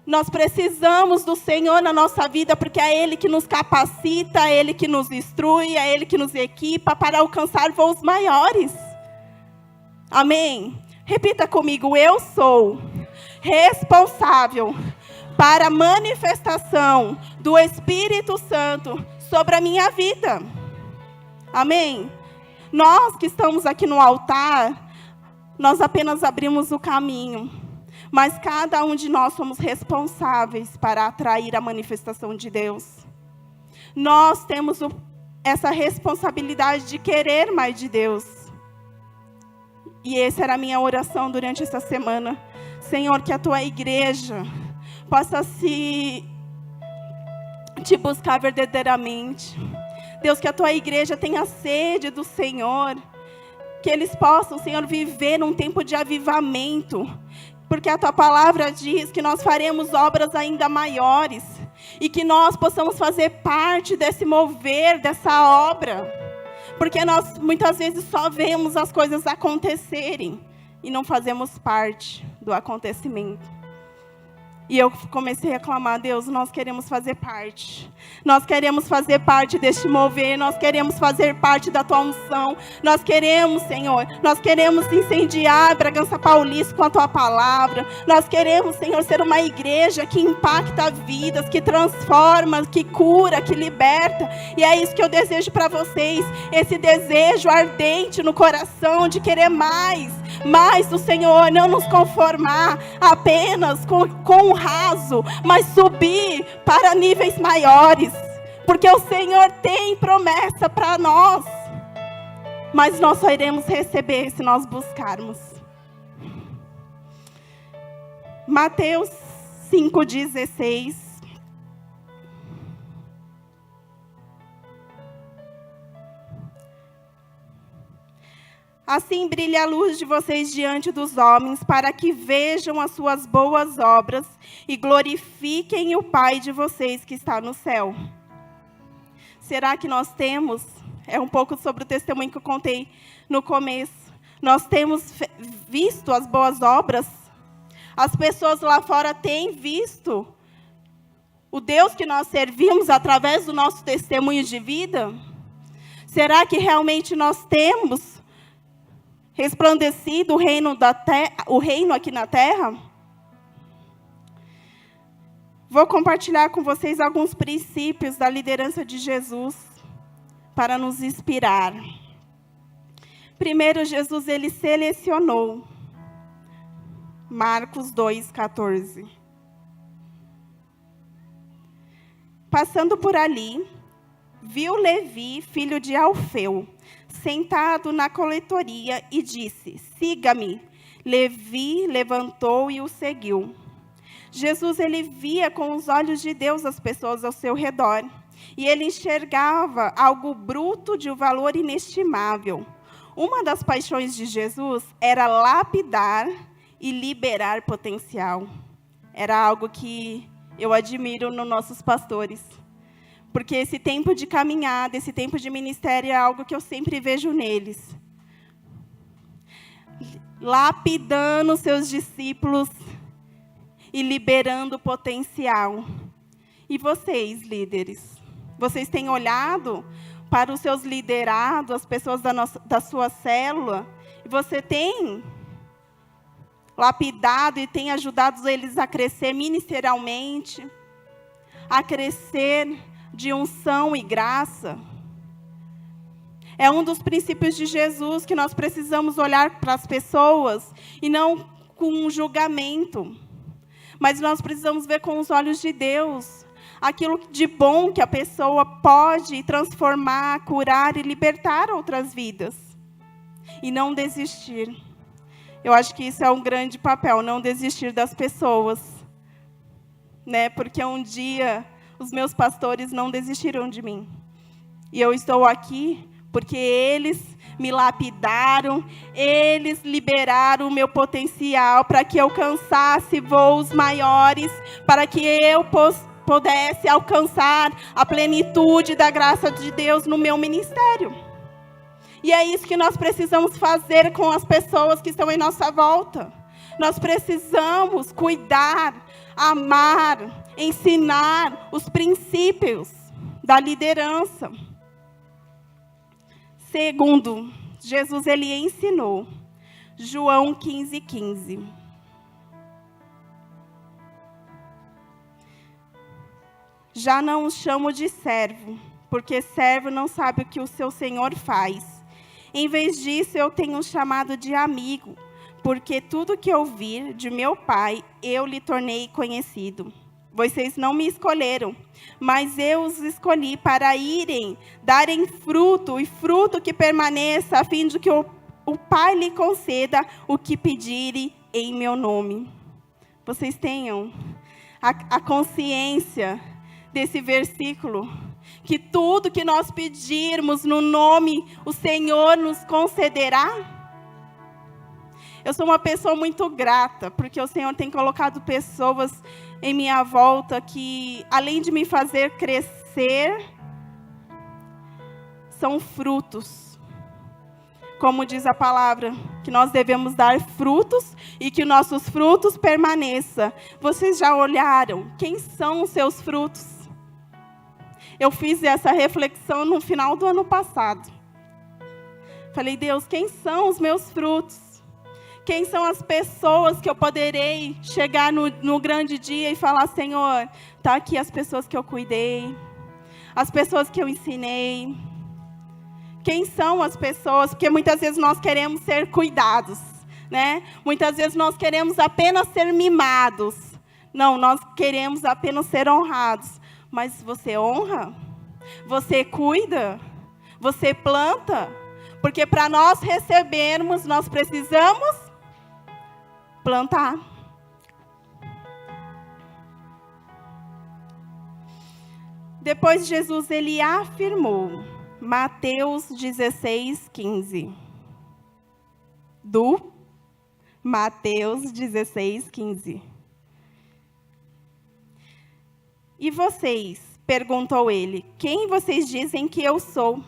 Nós precisamos do Senhor na nossa vida, porque é Ele que nos capacita, é Ele que nos instrui, é Ele que nos equipa para alcançar voos maiores. Amém? Repita comigo: eu sou responsável para a manifestação do Espírito Santo sobre a minha vida. Amém? Nós que estamos aqui no altar, nós apenas abrimos o caminho, mas cada um de nós somos responsáveis para atrair a manifestação de Deus. Nós temos essa responsabilidade de querer mais de Deus. E essa era a minha oração durante essa semana. Senhor, que a tua igreja possa te buscar verdadeiramente. Deus, que a tua igreja tenha sede do Senhor, que eles possam, Senhor, viver um tempo de avivamento, porque a tua palavra diz que nós faremos obras ainda maiores, e que nós possamos fazer parte desse mover, dessa obra, porque nós muitas vezes só vemos as coisas acontecerem, e não fazemos parte do acontecimento. E eu comecei a clamar: Deus, nós queremos fazer parte. Nós queremos fazer parte deste mover. Nós queremos fazer parte da tua unção. Nós queremos, Senhor, nós queremos incendiar Bragança Paulista com a tua palavra. Nós queremos, Senhor, ser uma igreja que impacta vidas, que transforma, que cura, que liberta. E é isso que eu desejo para vocês. Esse desejo ardente no coração de querer mais do Senhor, não nos conformar apenas com o raso, mas subir para níveis maiores, porque o Senhor tem promessa para nós, mas nós só iremos receber se nós buscarmos. Mateus 5,16. Assim brilha a luz de vocês diante dos homens, para que vejam as suas boas obras e glorifiquem o Pai de vocês que está no céu. Será que nós temos? É um pouco sobre o testemunho que eu contei no começo. Nós temos visto as boas obras? As pessoas lá fora têm visto o Deus que nós servimos através do nosso testemunho de vida? Será que realmente nós temos resplandecido o reino aqui na terra? Vou compartilhar com vocês alguns princípios da liderança de Jesus para nos inspirar. Primeiro, Jesus, ele selecionou. Marcos 2,14. Passando por ali, viu Levi, filho de Alfeu, sentado na coletoria, e disse: siga-me. Levi levantou e o seguiu. Jesus, ele via com os olhos de Deus as pessoas ao seu redor, e ele enxergava algo bruto de um valor inestimável. Uma das paixões de Jesus era lapidar e liberar potencial. Era algo que eu admiro nos nossos pastores. Porque esse tempo de caminhada, esse tempo de ministério é algo que eu sempre vejo neles. Lapidando seus discípulos e liberando potencial. E vocês, líderes? Vocês têm olhado para os seus liderados, as pessoas da sua célula? E você tem lapidado e tem ajudado eles a crescer ministerialmente? A crescer de unção e graça? É um dos princípios de Jesus que nós precisamos olhar para as pessoas e não com um julgamento, mas nós precisamos ver com os olhos de Deus aquilo de bom que a pessoa pode transformar, curar e libertar outras vidas. E não desistir. Eu acho que isso é um grande papel, não desistir das pessoas. Né? Porque um dia os meus pastores não desistiram de mim. E eu estou aqui porque eles me lapidaram, eles liberaram o meu potencial para que eu alcançasse voos maiores, para que eu pudesse alcançar a plenitude da graça de Deus no meu ministério. E é isso que nós precisamos fazer com as pessoas que estão em nossa volta. Nós precisamos cuidar, amar, ensinar os princípios da liderança. Segundo, Jesus ele ensinou, João 15:15. Já não os chamo de servo, porque servo não sabe o que o seu senhor faz. Em vez disso, eu tenho um chamado de amigo, porque tudo que ouvir de meu Pai, eu lhe tornei conhecido. Vocês não me escolheram, mas eu os escolhi para irem, darem fruto, e fruto que permaneça, a fim de que o Pai lhe conceda o que pedirem em meu nome. Vocês tenham a consciência desse versículo, que tudo que nós pedirmos no nome, o Senhor nos concederá. Eu sou uma pessoa muito grata, porque o Senhor tem colocado pessoas em minha volta que, além de me fazer crescer, são frutos. Como diz a palavra, que nós devemos dar frutos e que nossos frutos permaneçam. Vocês já olharam quem são os seus frutos? Eu fiz essa reflexão no final do ano passado. Falei, Deus, quem são os meus frutos? Quem são as pessoas que eu poderei chegar no grande dia e falar, Senhor, está aqui as pessoas que eu cuidei, as pessoas que eu ensinei. Quem são as pessoas? Porque muitas vezes nós queremos ser cuidados, né? Muitas vezes nós queremos apenas ser mimados. Não, nós queremos apenas ser honrados. Mas você honra? Você cuida? Você planta? Porque para nós recebermos, nós precisamos plantar. Depois Jesus ele afirmou, Mateus 16:15. Mateus 16:15. E vocês? Perguntou ele, quem vocês dizem que eu sou?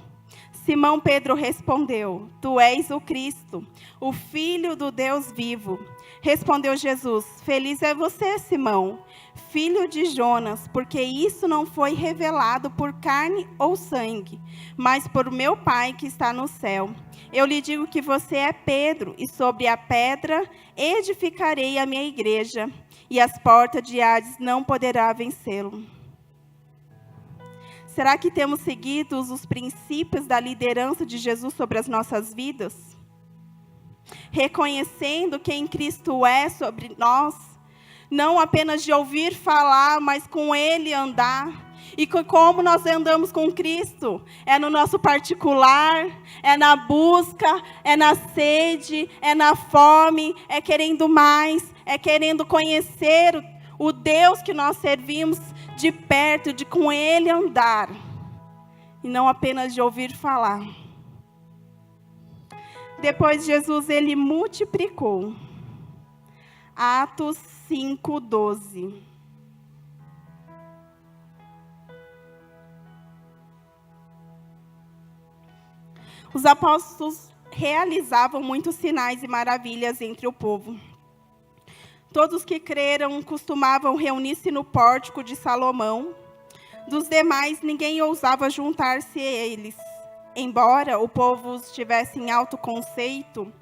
Simão Pedro respondeu, tu és o Cristo, o Filho do Deus vivo. Respondeu Jesus, feliz é você, Simão, filho de Jonas, porque isso não foi revelado por carne ou sangue, mas por meu Pai que está no céu. Eu lhe digo que você é Pedro, e sobre a pedra edificarei a minha igreja, e as portas de Hades não poderão vencê-lo. Será que temos seguido os princípios da liderança de Jesus sobre as nossas vidas? Reconhecendo quem Cristo é sobre nós, não apenas de ouvir falar, mas com Ele andar. E como nós andamos com Cristo? É no nosso particular, é na busca, é na sede, é na fome, é querendo mais, é querendo conhecer o Deus que nós servimos de perto, de com Ele andar. E não apenas de ouvir falar. Depois Jesus, ele multiplicou. Atos 5:12. Os apóstolos realizavam muitos sinais e maravilhas entre o povo. Todos que creram costumavam reunir-se no pórtico de Salomão. Dos demais, ninguém ousava juntar-se a eles. Embora o povo estivesse em alto conceito,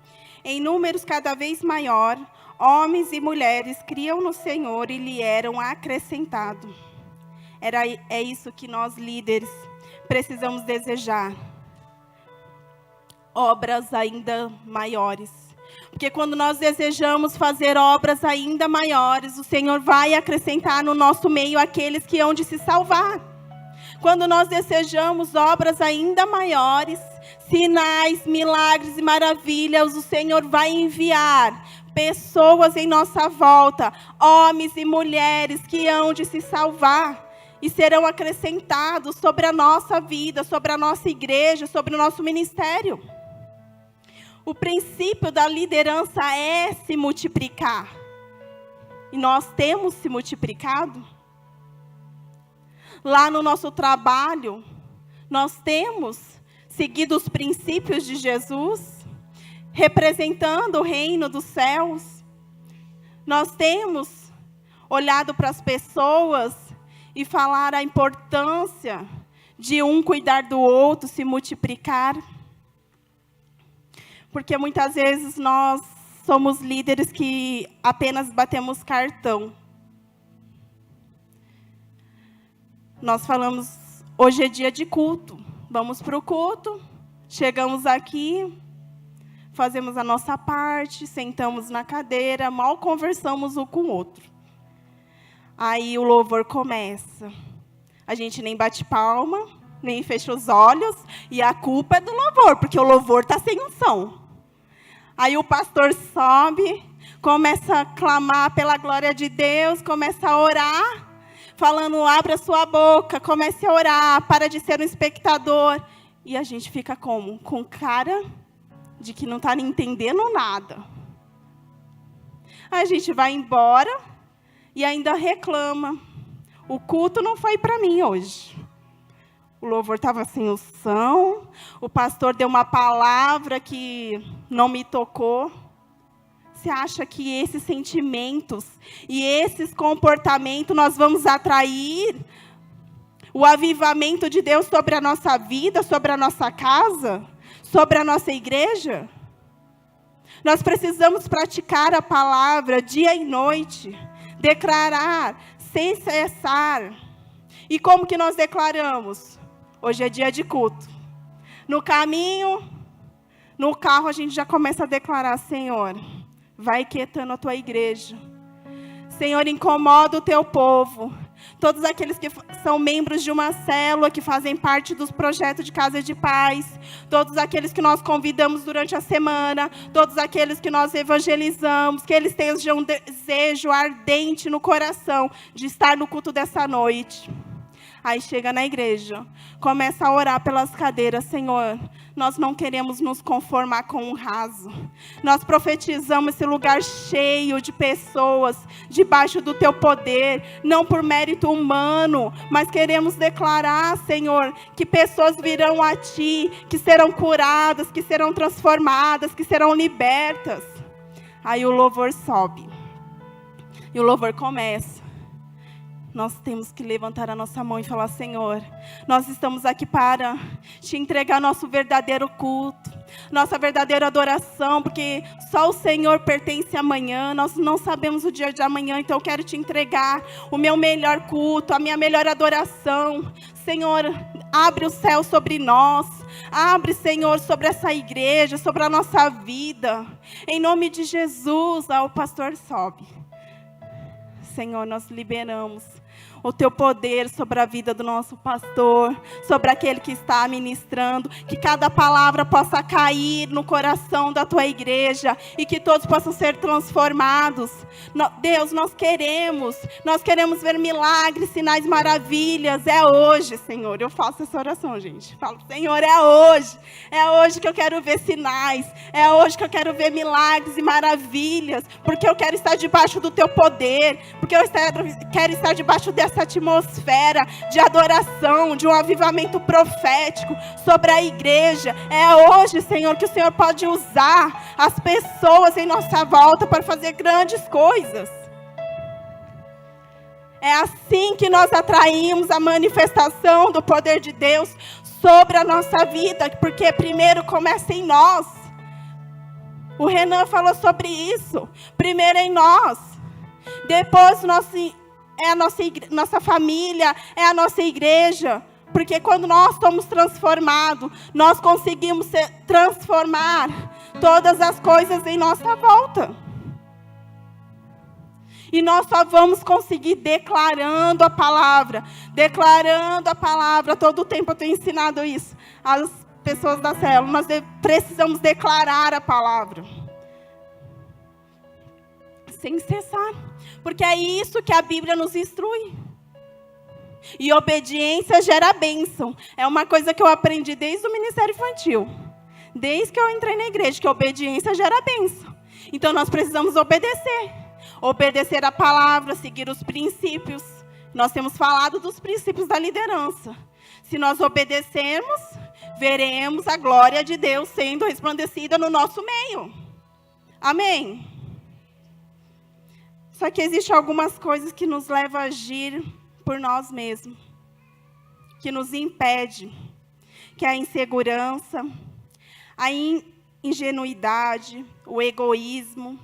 em números cada vez maior, homens e mulheres criam no Senhor e lhe eram acrescentados. É isso que nós, líderes, precisamos desejar. Obras ainda maiores. Porque quando nós desejamos fazer obras ainda maiores, o Senhor vai acrescentar no nosso meio aqueles que hão de se salvar. Quando nós desejamos obras ainda maiores, sinais, milagres e maravilhas, o Senhor vai enviar pessoas em nossa volta, homens e mulheres que hão de se salvar e serão acrescentados sobre a nossa vida, sobre a nossa igreja, sobre o nosso ministério. O princípio da liderança é se multiplicar. E nós temos se multiplicado. Lá no nosso trabalho, nós temos seguido os princípios de Jesus, representando o reino dos céus. Nós temos olhado para as pessoas e falar a importância de um cuidar do outro, se multiplicar. Porque muitas vezes nós somos líderes que apenas batemos cartão. Nós falamos, hoje é dia de culto. Vamos para o culto, chegamos aqui, fazemos a nossa parte, sentamos na cadeira, mal conversamos um com o outro. Aí o louvor começa. A gente nem bate palma, nem fecha os olhos, e a culpa é do louvor, porque o louvor está sem unção. Aí o pastor sobe, começa a clamar pela glória de Deus, começa a orar, falando, abra sua boca, comece a orar, para de ser um espectador. E a gente fica como? Com cara de que não está entendendo nada. Aí a gente vai embora e ainda reclama. O culto não foi para mim hoje. O louvor estava sem unção, o pastor deu uma palavra que não me tocou. Você acha que esses sentimentos e esses comportamentos nós vamos atrair o avivamento de Deus sobre a nossa vida, sobre a nossa casa, sobre a nossa igreja? Nós precisamos praticar a palavra dia e noite, declarar sem cessar. E como que nós declaramos? Hoje é dia de culto. No caminho, no carro, a gente já começa a declarar, Senhor, vai quietando a tua igreja. Senhor, incomoda o teu povo. Todos aqueles que são membros de uma célula, que fazem parte dos projetos de Casa de Paz, todos aqueles que nós convidamos durante a semana, todos aqueles que nós evangelizamos, que eles tenham um desejo ardente no coração de estar no culto dessa noite. Aí chega na igreja, começa a orar pelas cadeiras. Senhor, nós não queremos nos conformar com um raso. Nós profetizamos esse lugar cheio de pessoas, debaixo do teu poder, não por mérito humano, mas queremos declarar, Senhor, que pessoas virão a ti, que serão curadas, que serão transformadas, que serão libertas. Aí o louvor sobe, e o louvor começa. Nós temos que levantar a nossa mão e falar, Senhor, nós estamos aqui para te entregar nosso verdadeiro culto, nossa verdadeira adoração, porque só o Senhor pertence amanhã, nós não sabemos o dia de amanhã, então eu quero te entregar o meu melhor culto, a minha melhor adoração. Senhor, abre o céu sobre nós, abre, Senhor, sobre essa igreja, sobre a nossa vida, em nome de Jesus. O pastor sobe. Senhor, nós liberamos o teu poder sobre a vida do nosso pastor, sobre aquele que está ministrando, que cada palavra possa cair no coração da tua igreja e que todos possam ser transformados. Deus, nós queremos ver milagres, sinais, maravilhas. É hoje, Senhor. Eu faço essa oração, gente. Falo, Senhor, é hoje que eu quero ver sinais, é hoje que eu quero ver milagres e maravilhas, porque eu quero estar debaixo do teu poder, porque eu quero estar debaixo dessa atmosfera de adoração, de um avivamento profético sobre a igreja. É hoje, Senhor, que o Senhor pode usar as pessoas em nossa volta para fazer grandes coisas. É assim que nós atraímos a manifestação do poder de Deus sobre a nossa vida, porque primeiro começa em nós. O Renan falou sobre isso. Primeiro em nós, depois nossa família, é a nossa igreja. Porque quando nós somos transformados, nós conseguimos transformar todas as coisas em nossa volta. E nós só vamos conseguir declarando a palavra. Declarando a palavra. Todo o tempo eu tenho ensinado isso às pessoas da célula. Nós precisamos declarar a palavra. Sem cessar. Porque é isso que a Bíblia nos instrui. E obediência gera bênção. É uma coisa que eu aprendi desde o ministério infantil. Desde que eu entrei na igreja, que obediência gera bênção. Então nós precisamos obedecer. Obedecer a palavra, seguir os princípios. Nós temos falado dos princípios da liderança. Se nós obedecermos, veremos a glória de Deus sendo resplandecida no nosso meio. Amém? Só que existem algumas coisas que nos levam a agir por nós mesmos. Que nos impede. Que é a insegurança, a ingenuidade, o egoísmo,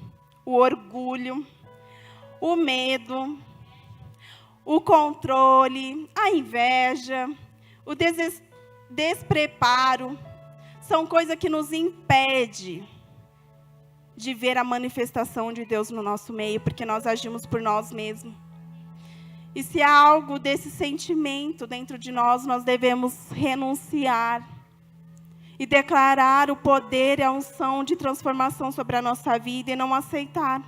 o orgulho, o medo, o controle, a inveja, o despreparo, são coisas que nos impedem de ver a manifestação de Deus no nosso meio, porque nós agimos por nós mesmos. E se há algo desse sentimento dentro de nós, nós devemos renunciar e declarar o poder e a unção de transformação sobre a nossa vida e não aceitar.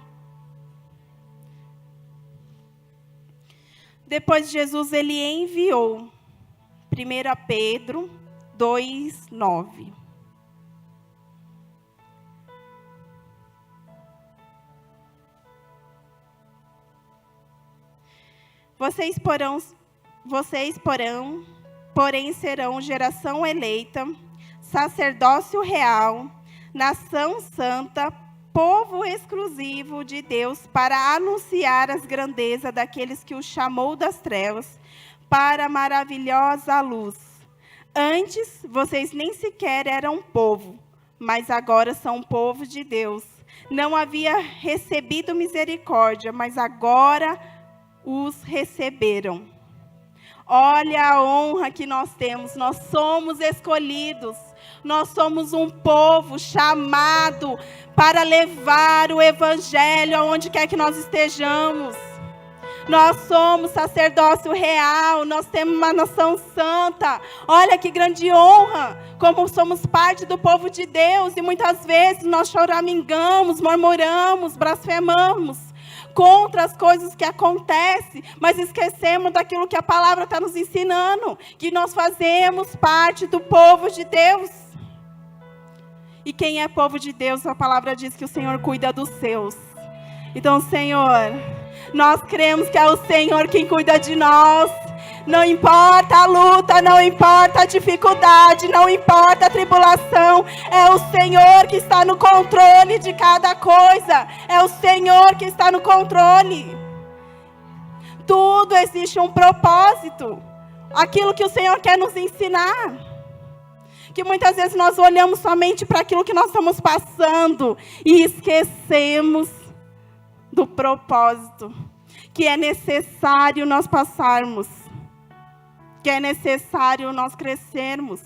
Depois Jesus, ele enviou. 1 Pedro 2:9. Vocês, porém, serão geração eleita, sacerdócio real, nação santa, povo exclusivo de Deus, para anunciar as grandezas daqueles que o chamou das trevas para a maravilhosa luz. Antes, vocês nem sequer eram povo, mas agora são povo de Deus. Não havia recebido misericórdia, mas agora os receberam. Olha a honra que nós temos. Nós somos escolhidos. Nós somos um povo chamado para levar o evangelho aonde quer que nós estejamos. Nós somos sacerdócio real. Nós temos uma nação santa. Olha que grande honra. Como somos parte do povo de Deus. E muitas vezes nós choramingamos, murmuramos, blasfemamos contra as coisas que acontecem, mas esquecemos daquilo que a palavra está nos ensinando, que nós fazemos parte do povo de Deus. E quem é povo de Deus, a palavra diz que o Senhor cuida dos seus. Então, Senhor, nós cremos que é o Senhor quem cuida de nós. Não importa a luta, não importa a dificuldade, não importa a tribulação. É o Senhor que está no controle de cada coisa. É o Senhor que está no controle. Tudo existe um propósito. Aquilo que o Senhor quer nos ensinar. Que muitas vezes nós olhamos somente para aquilo que nós estamos passando e esquecemos do propósito. Que é necessário nós passarmos. Que é necessário nós crescermos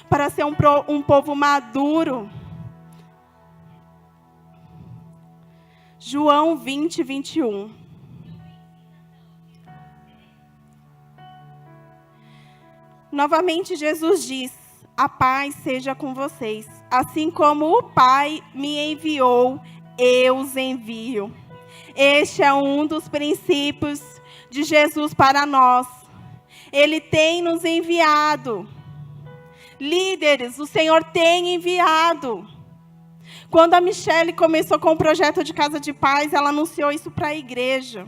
para ser um povo maduro. João 20:21. Novamente Jesus diz: a paz seja com vocês. Assim como o Pai me enviou, eu os envio. Este é um dos princípios de Jesus para nós. Ele tem nos enviado. Líderes, o Senhor tem enviado. Quando a Michele começou com o projeto de Casa de Paz, ela anunciou isso para a igreja.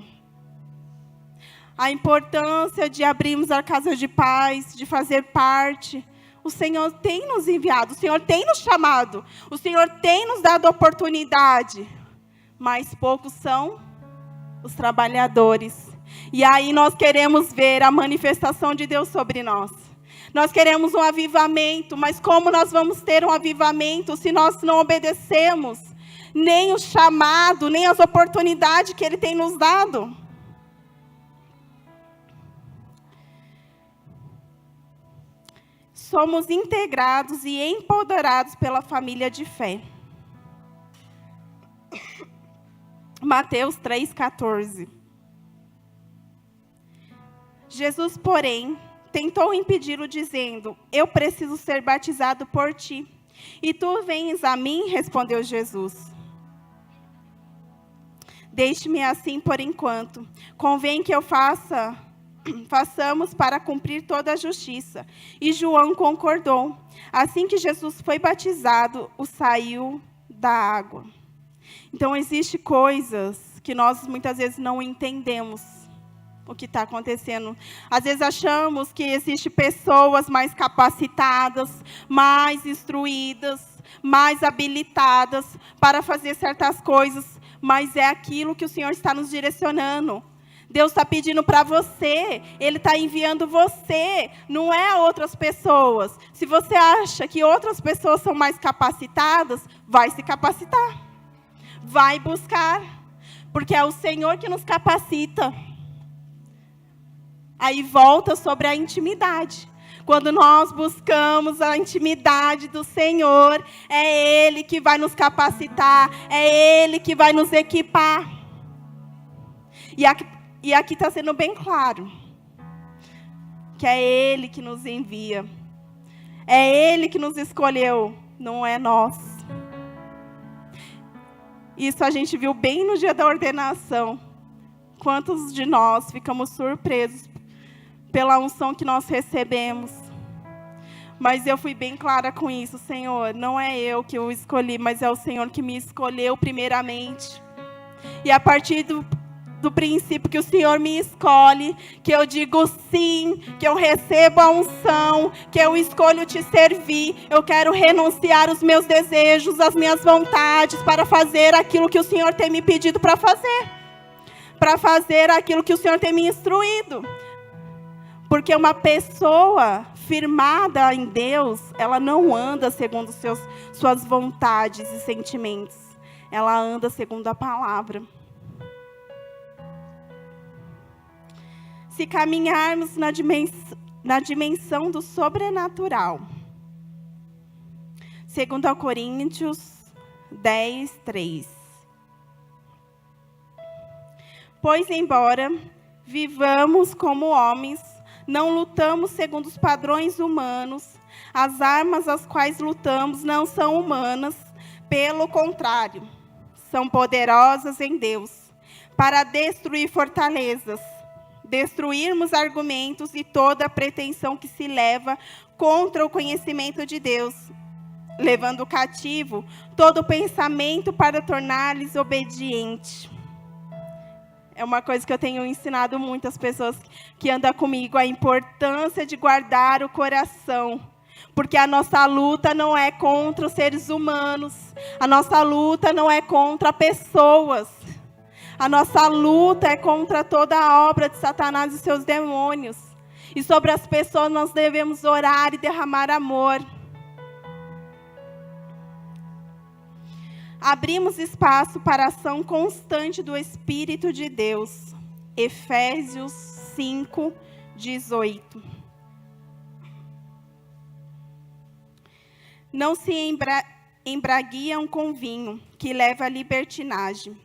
A importância de abrirmos a Casa de Paz, de fazer parte. O Senhor tem nos enviado, o Senhor tem nos chamado, o Senhor tem nos dado oportunidade. Mas poucos são os trabalhadores. E aí nós queremos ver a manifestação de Deus sobre nós. Nós queremos um avivamento, mas como nós vamos ter um avivamento se nós não obedecemos nem o chamado, nem as oportunidades que Ele tem nos dado? Somos integrados e empoderados pela família de fé. Mateus 3,14. Jesus, porém, tentou impedi-lo, dizendo: eu preciso ser batizado por ti, e tu vens a mim? Respondeu Jesus. Deixe-me assim por enquanto. Convém que eu façamos para cumprir toda a justiça. E João concordou. Assim que Jesus foi batizado, o saiu da água. Então, existem coisas que nós muitas vezes não entendemos o que está acontecendo. Às vezes achamos que existem pessoas mais capacitadas, mais instruídas, mais habilitadas para fazer certas coisas, mas é aquilo que o Senhor está nos direcionando. Deus está pedindo para você, Ele está enviando você, não é a outras pessoas. Se você acha que outras pessoas são mais capacitadas, vai se capacitar. Vai buscar, porque é o Senhor que nos capacita. Aí volta sobre a intimidade. Quando nós buscamos a intimidade do Senhor, é Ele que vai nos capacitar, é Ele que vai nos equipar. E aqui está sendo bem claro que é Ele que nos envia. É Ele que nos escolheu, não é nós. Isso a gente viu bem no dia da ordenação. Quantos de nós ficamos surpresos pela unção que nós recebemos? Mas eu fui bem clara com isso, Senhor. Não é eu que o escolhi, mas é o Senhor que me escolheu primeiramente. E a partir do princípio que o Senhor me escolhe, que eu digo sim, que eu recebo a unção, que eu escolho te servir, eu quero renunciar os meus desejos, as minhas vontades, para fazer aquilo que o Senhor tem me pedido para fazer aquilo que o Senhor tem me instruído. Porque uma pessoa firmada em Deus, ela não anda segundo suas vontades e sentimentos, ela anda segundo a palavra. Se caminharmos na dimensão do sobrenatural. 2 Coríntios 10, 3. Pois, embora vivamos como homens, não lutamos segundo os padrões humanos. As armas às quais lutamos não são humanas, pelo contrário, são poderosas em Deus, para destruir fortalezas, destruirmos argumentos e toda pretensão que se leva contra o conhecimento de Deus, levando cativo todo pensamento para tornar-lhes obediente. É uma coisa que eu tenho ensinado muitas pessoas que andam comigo, a importância de guardar o coração. Porque a nossa luta não é contra os seres humanos, a nossa luta não é contra pessoas. A nossa luta é contra toda a obra de Satanás e seus demônios. E sobre as pessoas nós devemos orar e derramar amor. Abrimos espaço para a ação constante do Espírito de Deus. Efésios 5, 18. Não se embragueiam com vinho, que leva à libertinagem,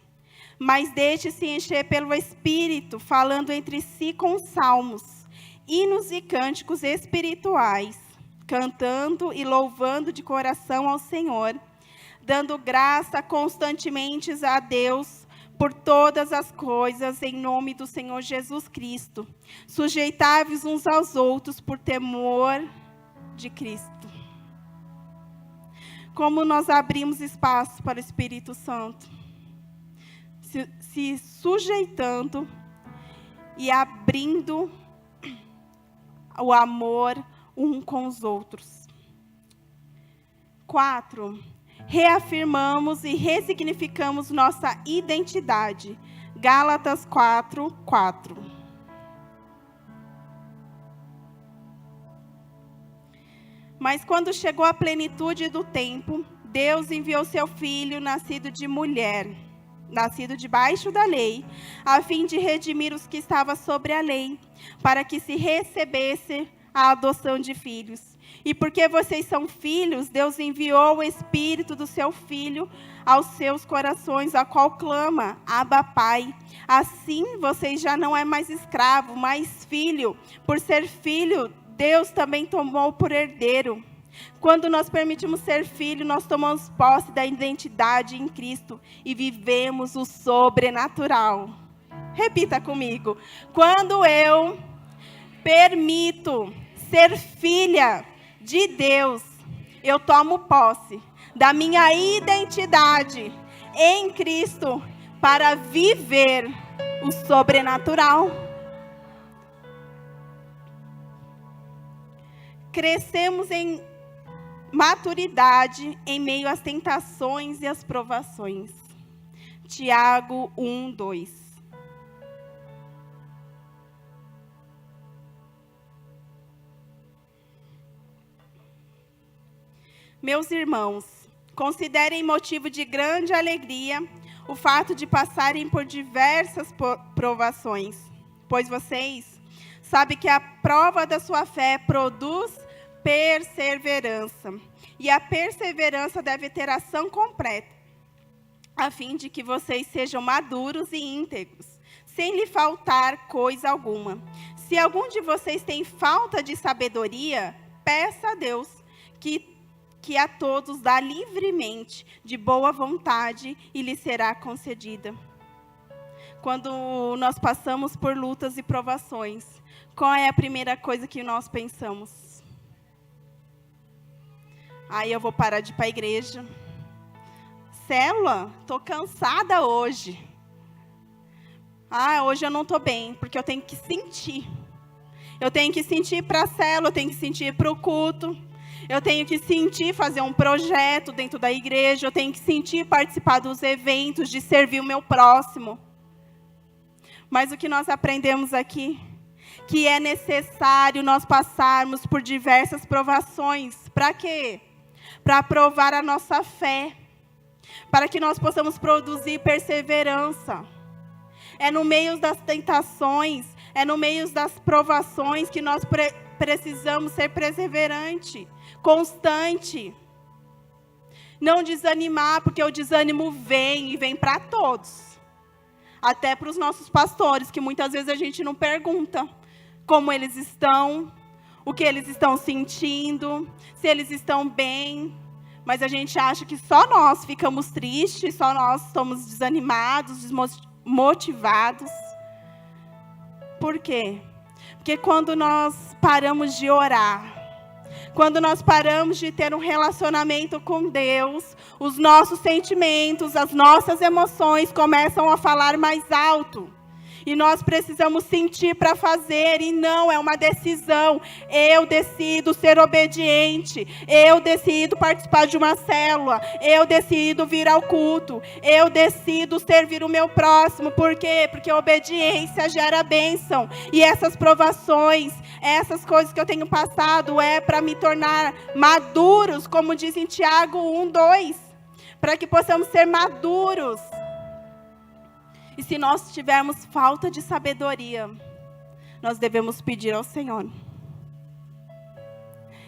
mas deixe-se encher pelo Espírito, falando entre si com salmos, hinos e cânticos espirituais, cantando e louvando de coração ao Senhor, dando graça constantemente a Deus por todas as coisas, em nome do Senhor Jesus Cristo, sujeitáveis uns aos outros por temor de Cristo. Como nós abrimos espaço para o Espírito Santo, se sujeitando e abrindo o amor um com os outros. 4. Reafirmamos e ressignificamos nossa identidade. Gálatas 4, 4. Mas quando chegou a plenitude do tempo, Deus enviou seu Filho, nascido de mulher, nascido debaixo da lei, a fim de redimir os que estavam sobre a lei, para que se recebesse a adoção de filhos. E porque vocês são filhos, Deus enviou o Espírito do seu Filho aos seus corações, a qual clama, Abba, Pai. Assim, vocês já não é mais escravo, mas filho. Por ser filho, Deus também tomou por herdeiro. Quando nós permitimos ser filho, nós tomamos posse da identidade em Cristo e vivemos o sobrenatural. Repita comigo. Quando eu permito ser filha de Deus, eu tomo posse da minha identidade em Cristo para viver o sobrenatural. Crescemos em maturidade em meio às tentações e às provações. Tiago 1:2. Meus irmãos, considerem motivo de grande alegria o fato de passarem por diversas provações, pois vocês sabem que a prova da sua fé produz perseverança. E a perseverança deve ter ação completa, a fim de que vocês sejam maduros e íntegros, sem lhe faltar coisa alguma. Se algum de vocês tem falta de sabedoria, peça a Deus, que a todos dá livremente, de boa vontade, e lhe será concedida. Quando nós passamos por lutas e provações, qual é a primeira coisa que nós pensamos? Aí eu vou parar de ir para a igreja. Célula, estou cansada hoje. Hoje eu não estou bem, porque eu tenho que sentir. Eu tenho que sentir para a célula, eu tenho que sentir para o culto. Eu tenho que sentir fazer um projeto dentro da igreja. Eu tenho que sentir participar dos eventos, de servir o meu próximo. Mas o que nós aprendemos aqui? Que é necessário nós passarmos por diversas provações. Para quê? Para provar a nossa fé, para que nós possamos produzir perseverança. É no meio das tentações, é no meio das provações que nós precisamos ser perseverante, constante. Não desanimar, porque o desânimo vem e vem para todos. Até para os nossos pastores, que muitas vezes a gente não pergunta como eles estão, o que eles estão sentindo, se eles estão bem. Mas a gente acha que só nós ficamos tristes, só nós estamos desanimados, desmotivados. Por quê? Porque quando nós paramos de orar, quando nós paramos de ter um relacionamento com Deus, os nossos sentimentos, as nossas emoções começam a falar mais alto. E nós precisamos sentir para fazer, e não é uma decisão. Eu decido ser obediente, eu decido participar de uma célula, eu decido vir ao culto, eu decido servir o meu próximo. Por quê? Porque a obediência gera bênção. E essas provações, essas coisas que eu tenho passado, é para me tornar maduros, como diz em Tiago 1:2, para que possamos ser maduros. E se nós tivermos falta de sabedoria, nós devemos pedir ao Senhor.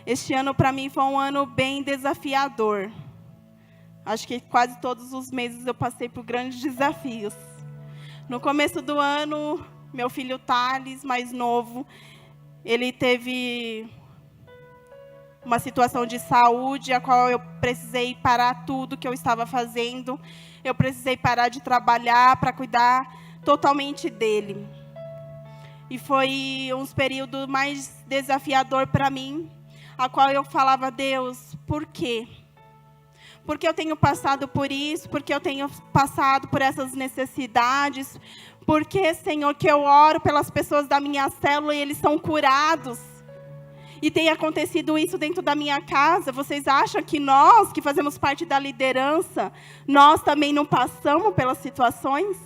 Este ano para mim foi um ano bem desafiador. Acho que quase todos os meses eu passei por grandes desafios. No começo do ano, meu filho Thales, mais novo, ele teve uma situação de saúde, a qual eu precisei parar tudo que eu estava fazendo. Eu precisei parar de trabalhar para cuidar totalmente dele. E foi um período mais desafiador para mim, a qual eu falava: Deus, por quê? Porque eu tenho passado por isso, porque eu tenho passado por essas necessidades, porque, Senhor, que eu oro pelas pessoas da minha célula e eles são curados. E tem acontecido isso dentro da minha casa. Vocês acham que nós, que fazemos parte da liderança, nós também não passamos pelas situações?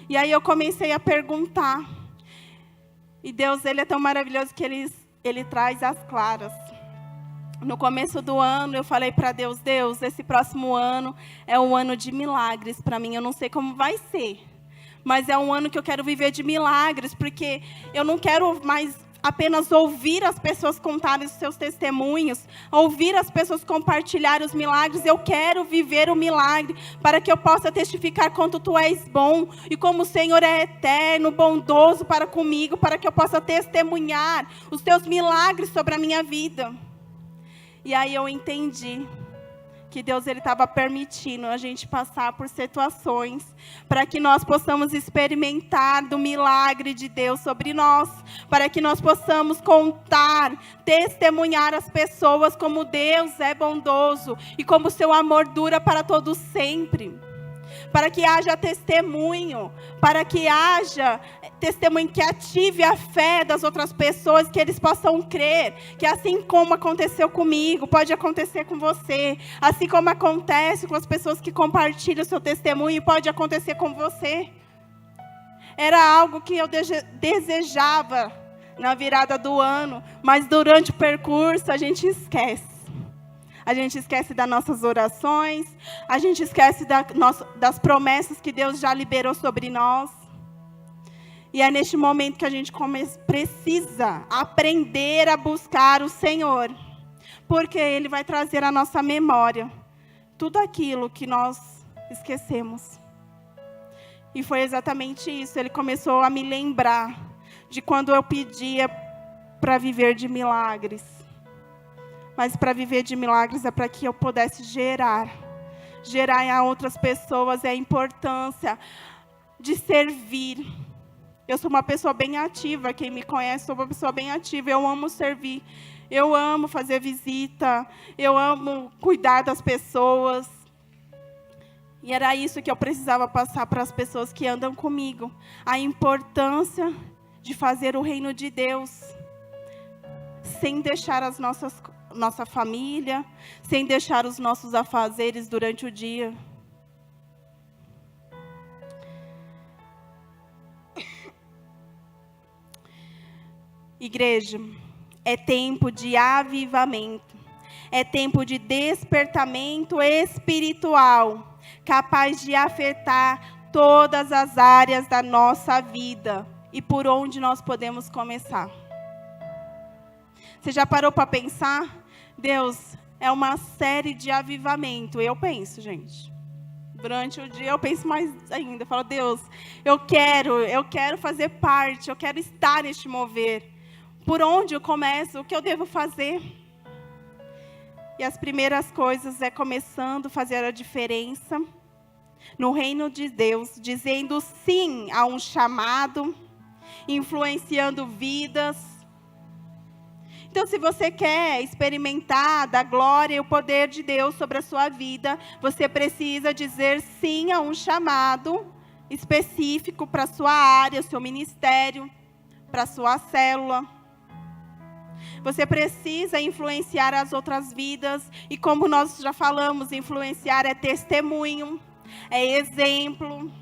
E aí eu comecei a perguntar. E Deus, Ele é tão maravilhoso que Ele traz as claras. No começo do ano, eu falei para Deus: Deus, esse próximo ano é um ano de milagres para mim. Eu não sei como vai ser, mas é um ano que eu quero viver de milagres, porque eu não quero mais apenas ouvir as pessoas contarem os seus testemunhos, ouvir as pessoas compartilharem os milagres. Eu quero viver o milagre, para que eu possa testificar quanto tu és bom, e como o Senhor é eterno, bondoso para comigo, para que eu possa testemunhar os teus milagres sobre a minha vida. E aí eu entendi que Deus estava permitindo a gente passar por situações para que nós possamos experimentar do milagre de Deus sobre nós, para que nós possamos contar, testemunhar às pessoas como Deus é bondoso e como o seu amor dura para todo sempre. Para que haja testemunho, para que haja testemunho que ative a fé das outras pessoas, que eles possam crer, que assim como aconteceu comigo, pode acontecer com você, assim como acontece com as pessoas que compartilham o seu testemunho, pode acontecer com você. Era algo que eu desejava na virada do ano, mas durante o percurso a gente esquece. A gente esquece das nossas orações, a gente esquece das promessas que Deus já liberou sobre nós. E é neste momento que a gente precisa aprender a buscar o Senhor, porque Ele vai trazer à nossa memória tudo aquilo que nós esquecemos. E foi exatamente isso, Ele começou a me lembrar de quando eu pedia para viver de milagres. Mas para viver de milagres é para que eu pudesse gerar a outras pessoas, é a importância de servir. Eu sou uma pessoa bem ativa, quem me conhece, sou uma pessoa bem ativa, eu amo servir, eu amo fazer visita, eu amo cuidar das pessoas. E era isso que eu precisava passar para as pessoas que andam comigo, a importância de fazer o reino de Deus, sem deixar nossa família, sem deixar os nossos afazeres durante o dia. Igreja, é tempo de avivamento, é tempo de despertamento espiritual, capaz de afetar todas as áreas da nossa vida. E por onde nós podemos começar? Você já parou para pensar? Deus, é uma série de avivamento. Eu penso, gente. Durante o dia eu penso mais ainda. Eu falo, Deus, eu quero fazer parte, eu quero estar neste mover. Por onde eu começo? O que eu devo fazer? E as primeiras coisas é começando a fazer a diferença no reino de Deus, dizendo sim a um chamado, influenciando vidas. Então, se você quer experimentar da glória e o poder de Deus sobre a sua vida, você precisa dizer sim a um chamado específico para a sua área, o seu ministério, para a sua célula. Você precisa influenciar as outras vidas, e como nós já falamos, influenciar é testemunho, é exemplo.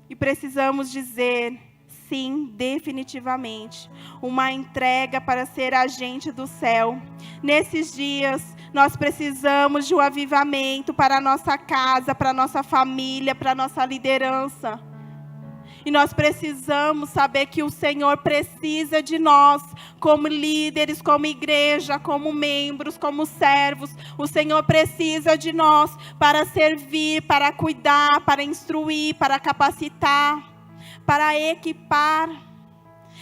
E precisamos dizer sim, definitivamente, uma entrega para ser agente do céu. Nesses dias, nós precisamos de um avivamento para a nossa casa, para a nossa família, para a nossa liderança. E nós precisamos saber que o Senhor precisa de nós, como líderes, como igreja, como membros, como servos. O Senhor precisa de nós para servir, para cuidar, para instruir, para capacitar, para equipar.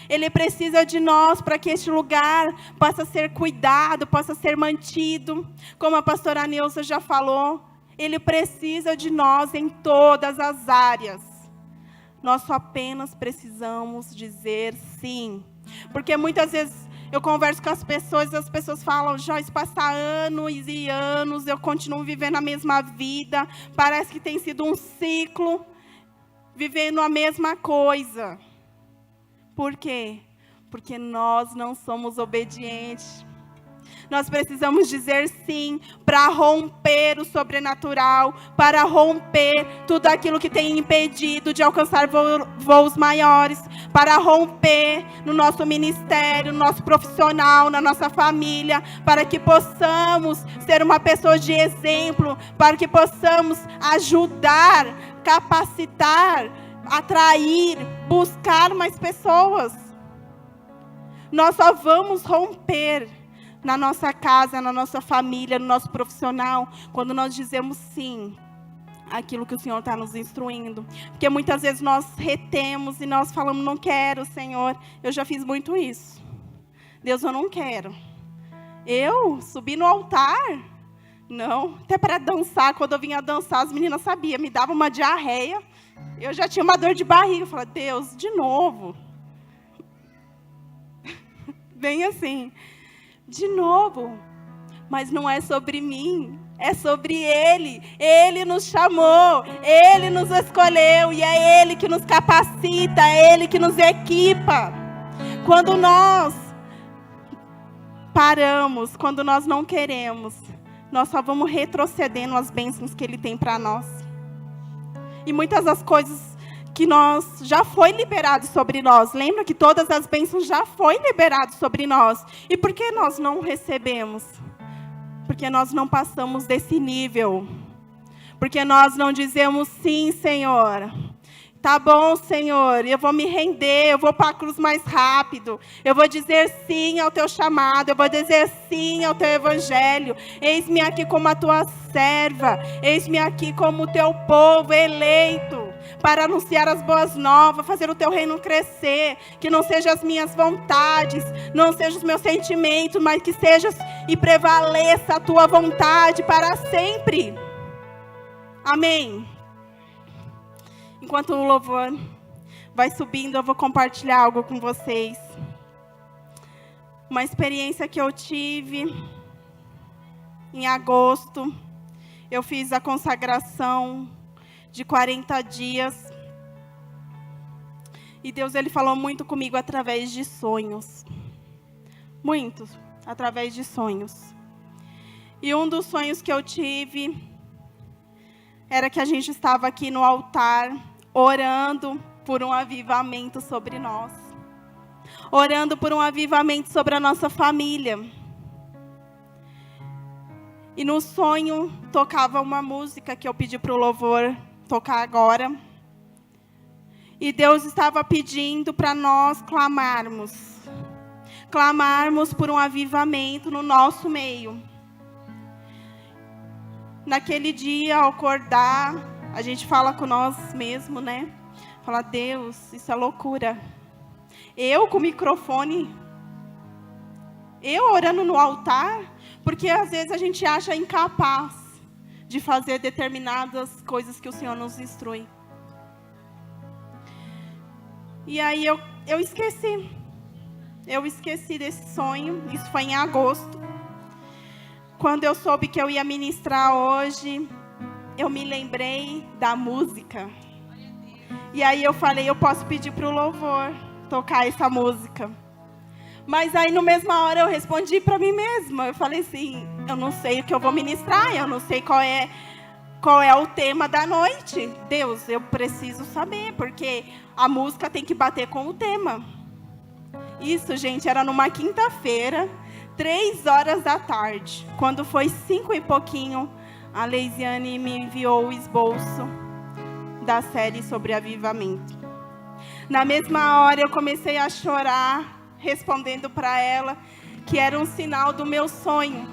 Ele precisa de nós para que este lugar possa ser cuidado, possa ser mantido. Como a pastora Neuza já falou, Ele precisa de nós em todas as áreas. Nós só apenas precisamos dizer sim. Porque muitas vezes eu converso com as pessoas falam, Joyce, passa anos e anos, eu continuo vivendo a mesma vida, parece que tem sido um ciclo, vivendo a mesma coisa. Por quê? Porque nós não somos obedientes. Nós precisamos dizer sim para romper o sobrenatural, para romper tudo aquilo que tem impedido de alcançar voos maiores, para romper no nosso ministério, no nosso profissional, na nossa família, para que possamos ser uma pessoa de exemplo, para que possamos ajudar, capacitar, atrair buscar mais pessoas. Nós só vamos romper na nossa casa, na nossa família, no nosso profissional, quando nós dizemos sim àquilo que o Senhor está nos instruindo. Porque muitas vezes nós retemos e nós falamos, não quero, Senhor. Eu já fiz muito isso. Deus, eu não quero. Eu subir no altar? Não. Até para dançar, quando eu vinha dançar, as meninas sabiam, me davam uma diarreia. Eu já tinha uma dor de barriga. Eu falei, Deus, de novo. Bem assim. De novo. Mas não é sobre mim. É sobre Ele. Ele nos chamou. Ele nos escolheu. E é Ele que nos capacita. É Ele que nos equipa. Quando nós paramos, quando nós não queremos, nós só vamos retrocedendo as bênçãos que Ele tem para nós. E muitas das coisas que já foi liberado sobre nós. Lembra que todas as bênçãos já foi liberado sobre nós. E por que nós não recebemos? Porque nós não passamos desse nível. Porque nós não dizemos sim, Senhor. Tá bom, Senhor, eu vou me render, eu vou para a cruz mais rápido. Eu vou dizer sim ao teu chamado, eu vou dizer sim ao teu evangelho. Eis-me aqui como a tua serva, eis-me aqui como o teu povo eleito, para anunciar as boas novas, fazer o teu reino crescer. Que não sejam as minhas vontades, não sejam os meus sentimentos, mas que sejas e prevaleça a tua vontade para sempre. Amém. Enquanto o louvor vai subindo, eu vou compartilhar algo com vocês. Uma experiência que eu tive em agosto. Eu fiz a consagração de 40 dias. E Deus, Ele falou muito comigo através de sonhos. Muitos, através de sonhos. E um dos sonhos que eu tive era que a gente estava aqui no altar, orando por um avivamento sobre nós. Orando por um avivamento sobre a nossa família. E no sonho tocava uma música que eu pedi para o louvor tocar agora. E Deus estava pedindo para nós clamarmos. Clamarmos por um avivamento no nosso meio. Naquele dia, ao acordar, a gente fala com nós mesmos, né? Fala, Deus, isso é loucura. Eu com o microfone, eu orando no altar, porque às vezes a gente acha incapaz de fazer determinadas coisas que o Senhor nos instrui. E aí eu esqueci. Eu esqueci desse sonho, isso foi em agosto. Quando eu soube que eu ia ministrar hoje, eu me lembrei da música. E aí eu falei, eu posso pedir para o louvor tocar essa música. Mas aí, na mesma hora, eu respondi para mim mesma. Eu falei assim, eu não sei o que eu vou ministrar, eu não sei qual é o tema da noite. Deus, eu preciso saber, porque a música tem que bater com o tema. Isso, gente, era numa quinta-feira, 15h. Quando foi 5 e pouquinho, a Leisiane me enviou o esboço da série sobre avivamento. Na mesma hora eu comecei a chorar, respondendo para ela que era um sinal do meu sonho.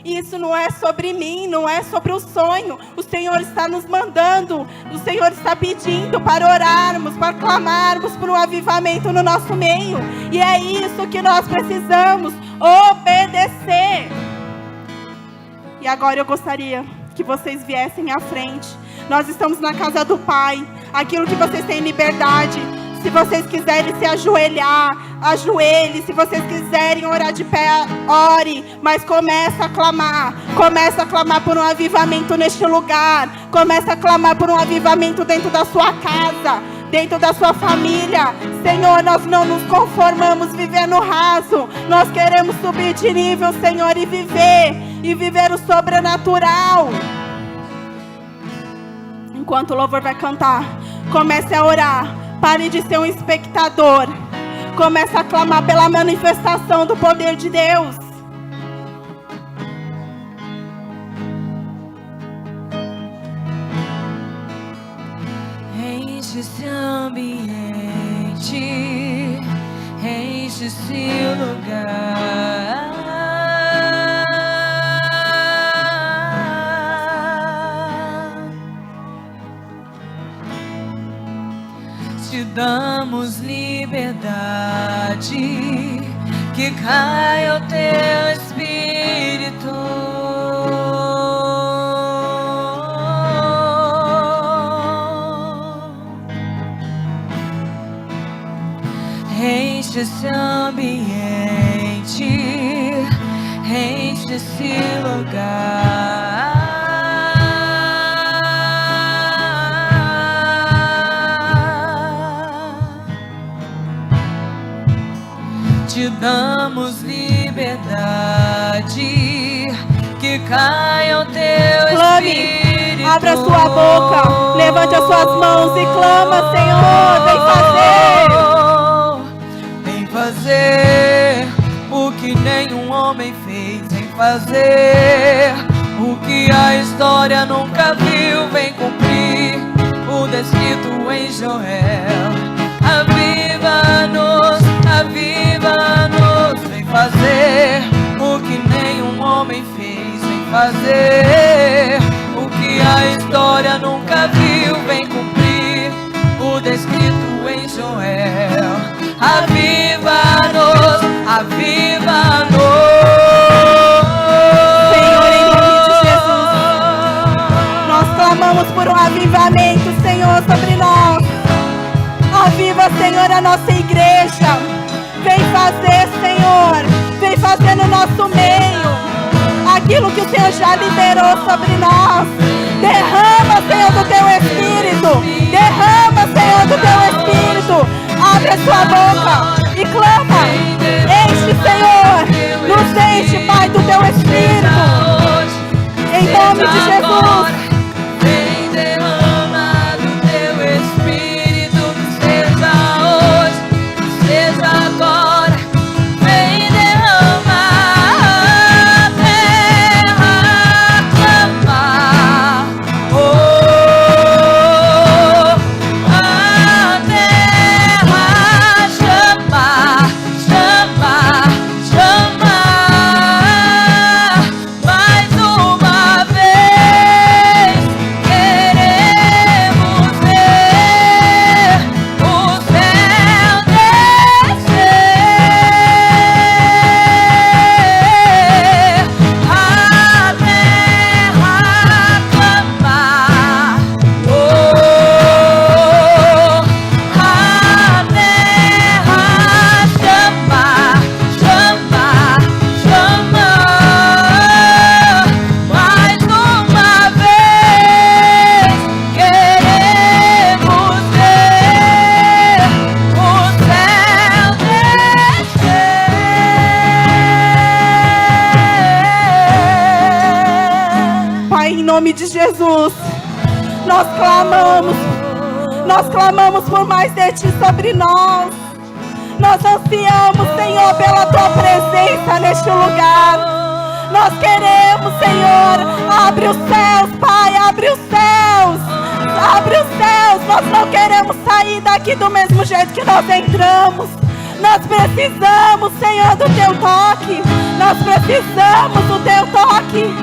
Isso não é sobre mim, não é sobre o sonho. O Senhor está nos mandando, o Senhor está pedindo para orarmos, para clamarmos por um avivamento no nosso meio. E é isso que nós precisamos, obedecer. E agora eu gostaria que vocês viessem à frente. Nós estamos na casa do Pai. Aquilo que vocês têm liberdade. Se vocês quiserem se ajoelhar, ajoelhe. Se vocês quiserem orar de pé, ore. Mas começa a clamar. Começa a clamar por um avivamento neste lugar. Começa a clamar por um avivamento dentro da sua casa, dentro da sua família. Senhor, nós não nos conformamos viver no raso. Nós queremos subir de nível, Senhor, e viver o sobrenatural. Enquanto o louvor vai cantar, comece a orar. Pare de ser um espectador. Comece a clamar pela manifestação do poder de Deus. Enche esse ambiente enche esse lugar. Te damos liberdade, que caia o teu Espírito. Enche esse ambiente, enche esse lugar. Te damos liberdade, que caia o teu Espírito. Abra sua boca, levante as suas mãos e clama, Senhor, vem fazer o que nenhum homem fez, vem fazer o que a história nunca viu, vem cumprir o descrito em Joel. Aviva-nos, aviva-nos, vem fazer o que nenhum homem fez, vem fazer o que a história nunca viu, vem cumprir o descrito em Joel. Aviva-nos, aviva-nos. Senhor, em nome de Jesus, nós clamamos por um avivamento, Senhor, sobre nós. Aviva, Senhor, a nossa igreja. Vem fazer, Senhor, vem fazer no nosso meio aquilo que o Senhor já liberou sobre nós. Derrama, Senhor, do teu Espírito. Derrama, Senhor, do teu Espírito. Abre a sua boca e clama. Enche, Senhor, nos enche, Pai, do teu Espírito. Em nome de Jesus. Vem derrama do teu Espírito, que seja hoje, que seja agora. Vem derramar a terra, clama. Oh, a terra chama, chama, chama. Mais uma vez queremos ver o céu descer. A terra clama, oh, a terra chama, chama, chama. Mais uma vez queremos ver o céu descer. Pai, em nome de Jesus, nós clamamos por mais de Ti sobre nós. Nós ansiamos, Senhor, pela Tua presença neste lugar. Nós queremos, Senhor, abre os céus, Pai, abre os céus. Abre os céus, nós não queremos sair daqui do mesmo jeito que nós entramos. Nós precisamos, Senhor, do Teu toque. Nós precisamos do Teu toque.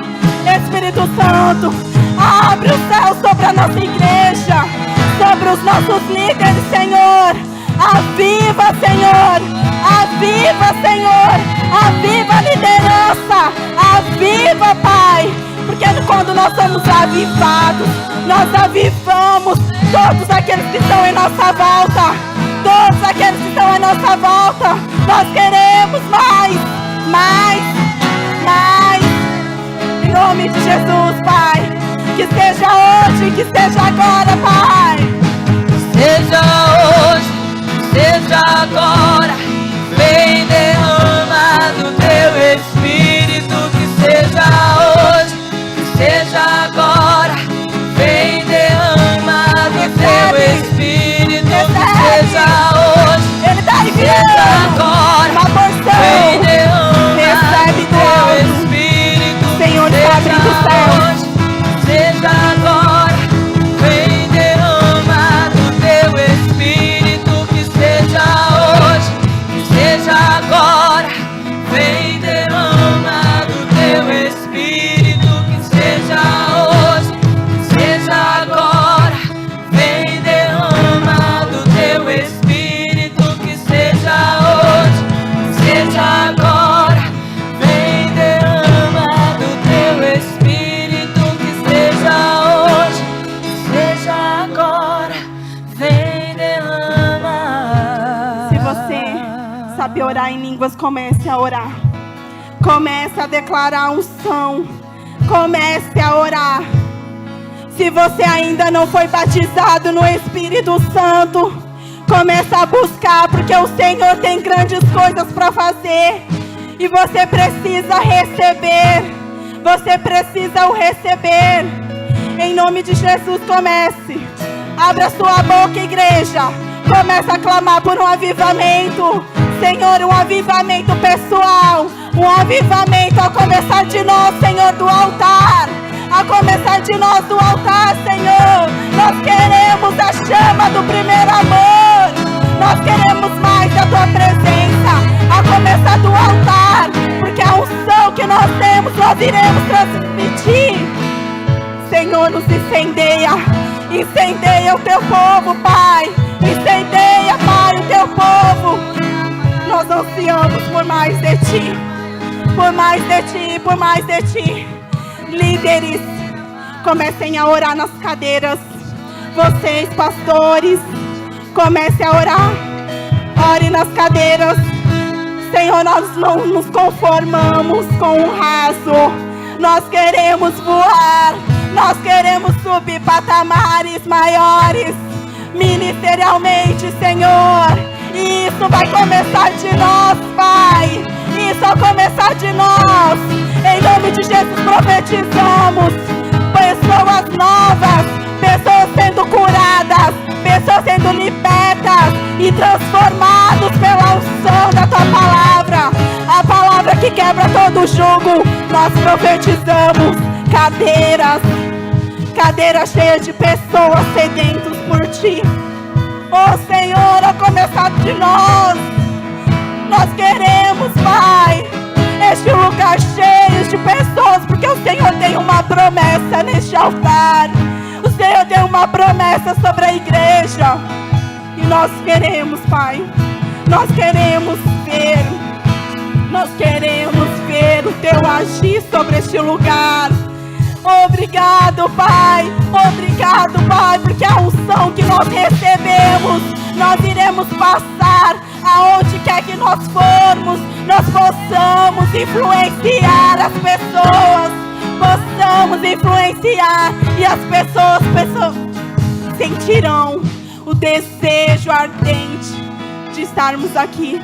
Espírito Santo, abre os céus sobre a nossa igreja, sobre os nossos líderes, Senhor. Aviva, Senhor. Aviva, Senhor. Aviva a liderança. Aviva, Pai. Porque quando nós somos avivados, nós avivamos todos aqueles que estão em nossa volta. Todos aqueles que estão em nossa volta. Nós queremos mais, mais, mais. Em nome de Jesus, Pai. Que seja hoje, que seja agora, Pai. Seja hoje, seja agora. Vem derramado teu Espírito, que seja hoje, que seja agora. Vem derramado teu Espírito, que seja hoje, Ele está que seja agora. uma porção. Vem derramado Recebe do teu alto. Espírito, Senhor, que está seja abrindo os céus. hoje, que seja agora. Vem derramado teu Espírito, que seja orar em línguas, comece a orar. Comece a declarar unção. Comece a orar. Se você ainda não foi batizado no Espírito Santo, comece a buscar, porque o Senhor tem grandes coisas para fazer. E você precisa receber. Você precisa o receber. Em nome de Jesus, comece. Abra sua boca, igreja. Comece a clamar por um avivamento. Senhor, um avivamento pessoal. Um avivamento a começar de nós, Senhor, do altar. A começar de nós do altar, Senhor. Nós queremos a chama do primeiro amor. Nós queremos mais da Tua presença. A começar do altar. Porque a unção que nós temos, nós iremos transmitir. Senhor, nos incendeia. Incendeia o Teu povo, Pai. Incendeia, Pai, o Teu povo. Nós ansiamos por mais de Ti. Por mais de Ti, por mais de Ti. Líderes, comecem a orar nas cadeiras. Vocês, pastores, comecem a orar. Ore nas cadeiras. Senhor, nós não nos conformamos com o raso. Nós queremos voar. Nós queremos subir patamares maiores. Ministerialmente, Senhor. E isso vai começar de nós, Pai. Isso vai começar de nós. Em nome de Jesus profetizamos pessoas novas, pessoas sendo curadas, pessoas sendo libertas e transformados pela unção da Tua palavra. A palavra que quebra todo jugo. Nós profetizamos cadeiras cheias de pessoas sedentas por Ti. Oh Senhor, a começar de nós. Nós queremos, Pai, este lugar cheio de pessoas, porque o Senhor tem uma promessa neste altar. O Senhor tem uma promessa sobre a igreja. E nós queremos, Pai, nós queremos ver o Teu agir sobre este lugar. Obrigado, Pai. Obrigado, Pai, porque a unção que nós recebemos, nós iremos passar aonde quer que nós formos. Nós possamos influenciar as pessoas. Possamos influenciar. E as pessoas sentirão o desejo ardente de estarmos aqui.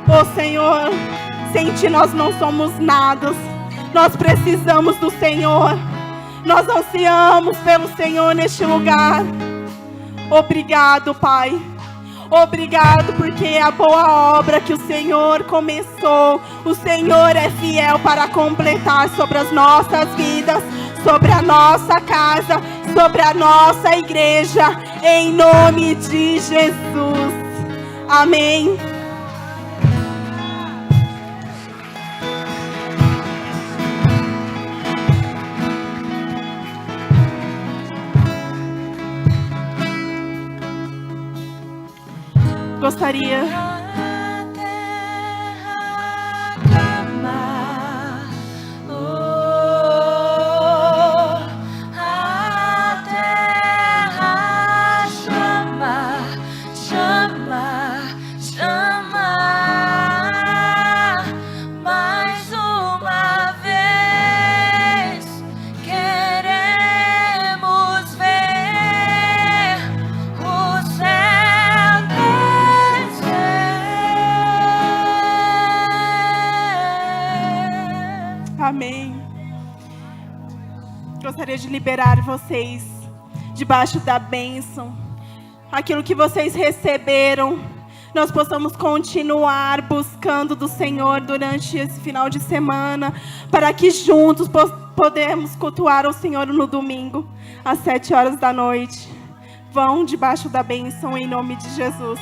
Oh Senhor, sem Ti nós não somos nada. Nós precisamos do Senhor. Nós ansiamos pelo Senhor neste lugar. Obrigado, Pai. Obrigado porque a boa obra que o Senhor começou, o Senhor é fiel para completar sobre as nossas vidas, sobre a nossa casa, sobre a nossa igreja, em nome de Jesus. Amém. Gostaria de liberar vocês debaixo da bênção, aquilo que vocês receberam, nós possamos continuar buscando do Senhor durante esse final de semana, para que juntos podemos cultuar o Senhor no domingo, às 7 horas da noite. Vão debaixo da bênção em nome de Jesus.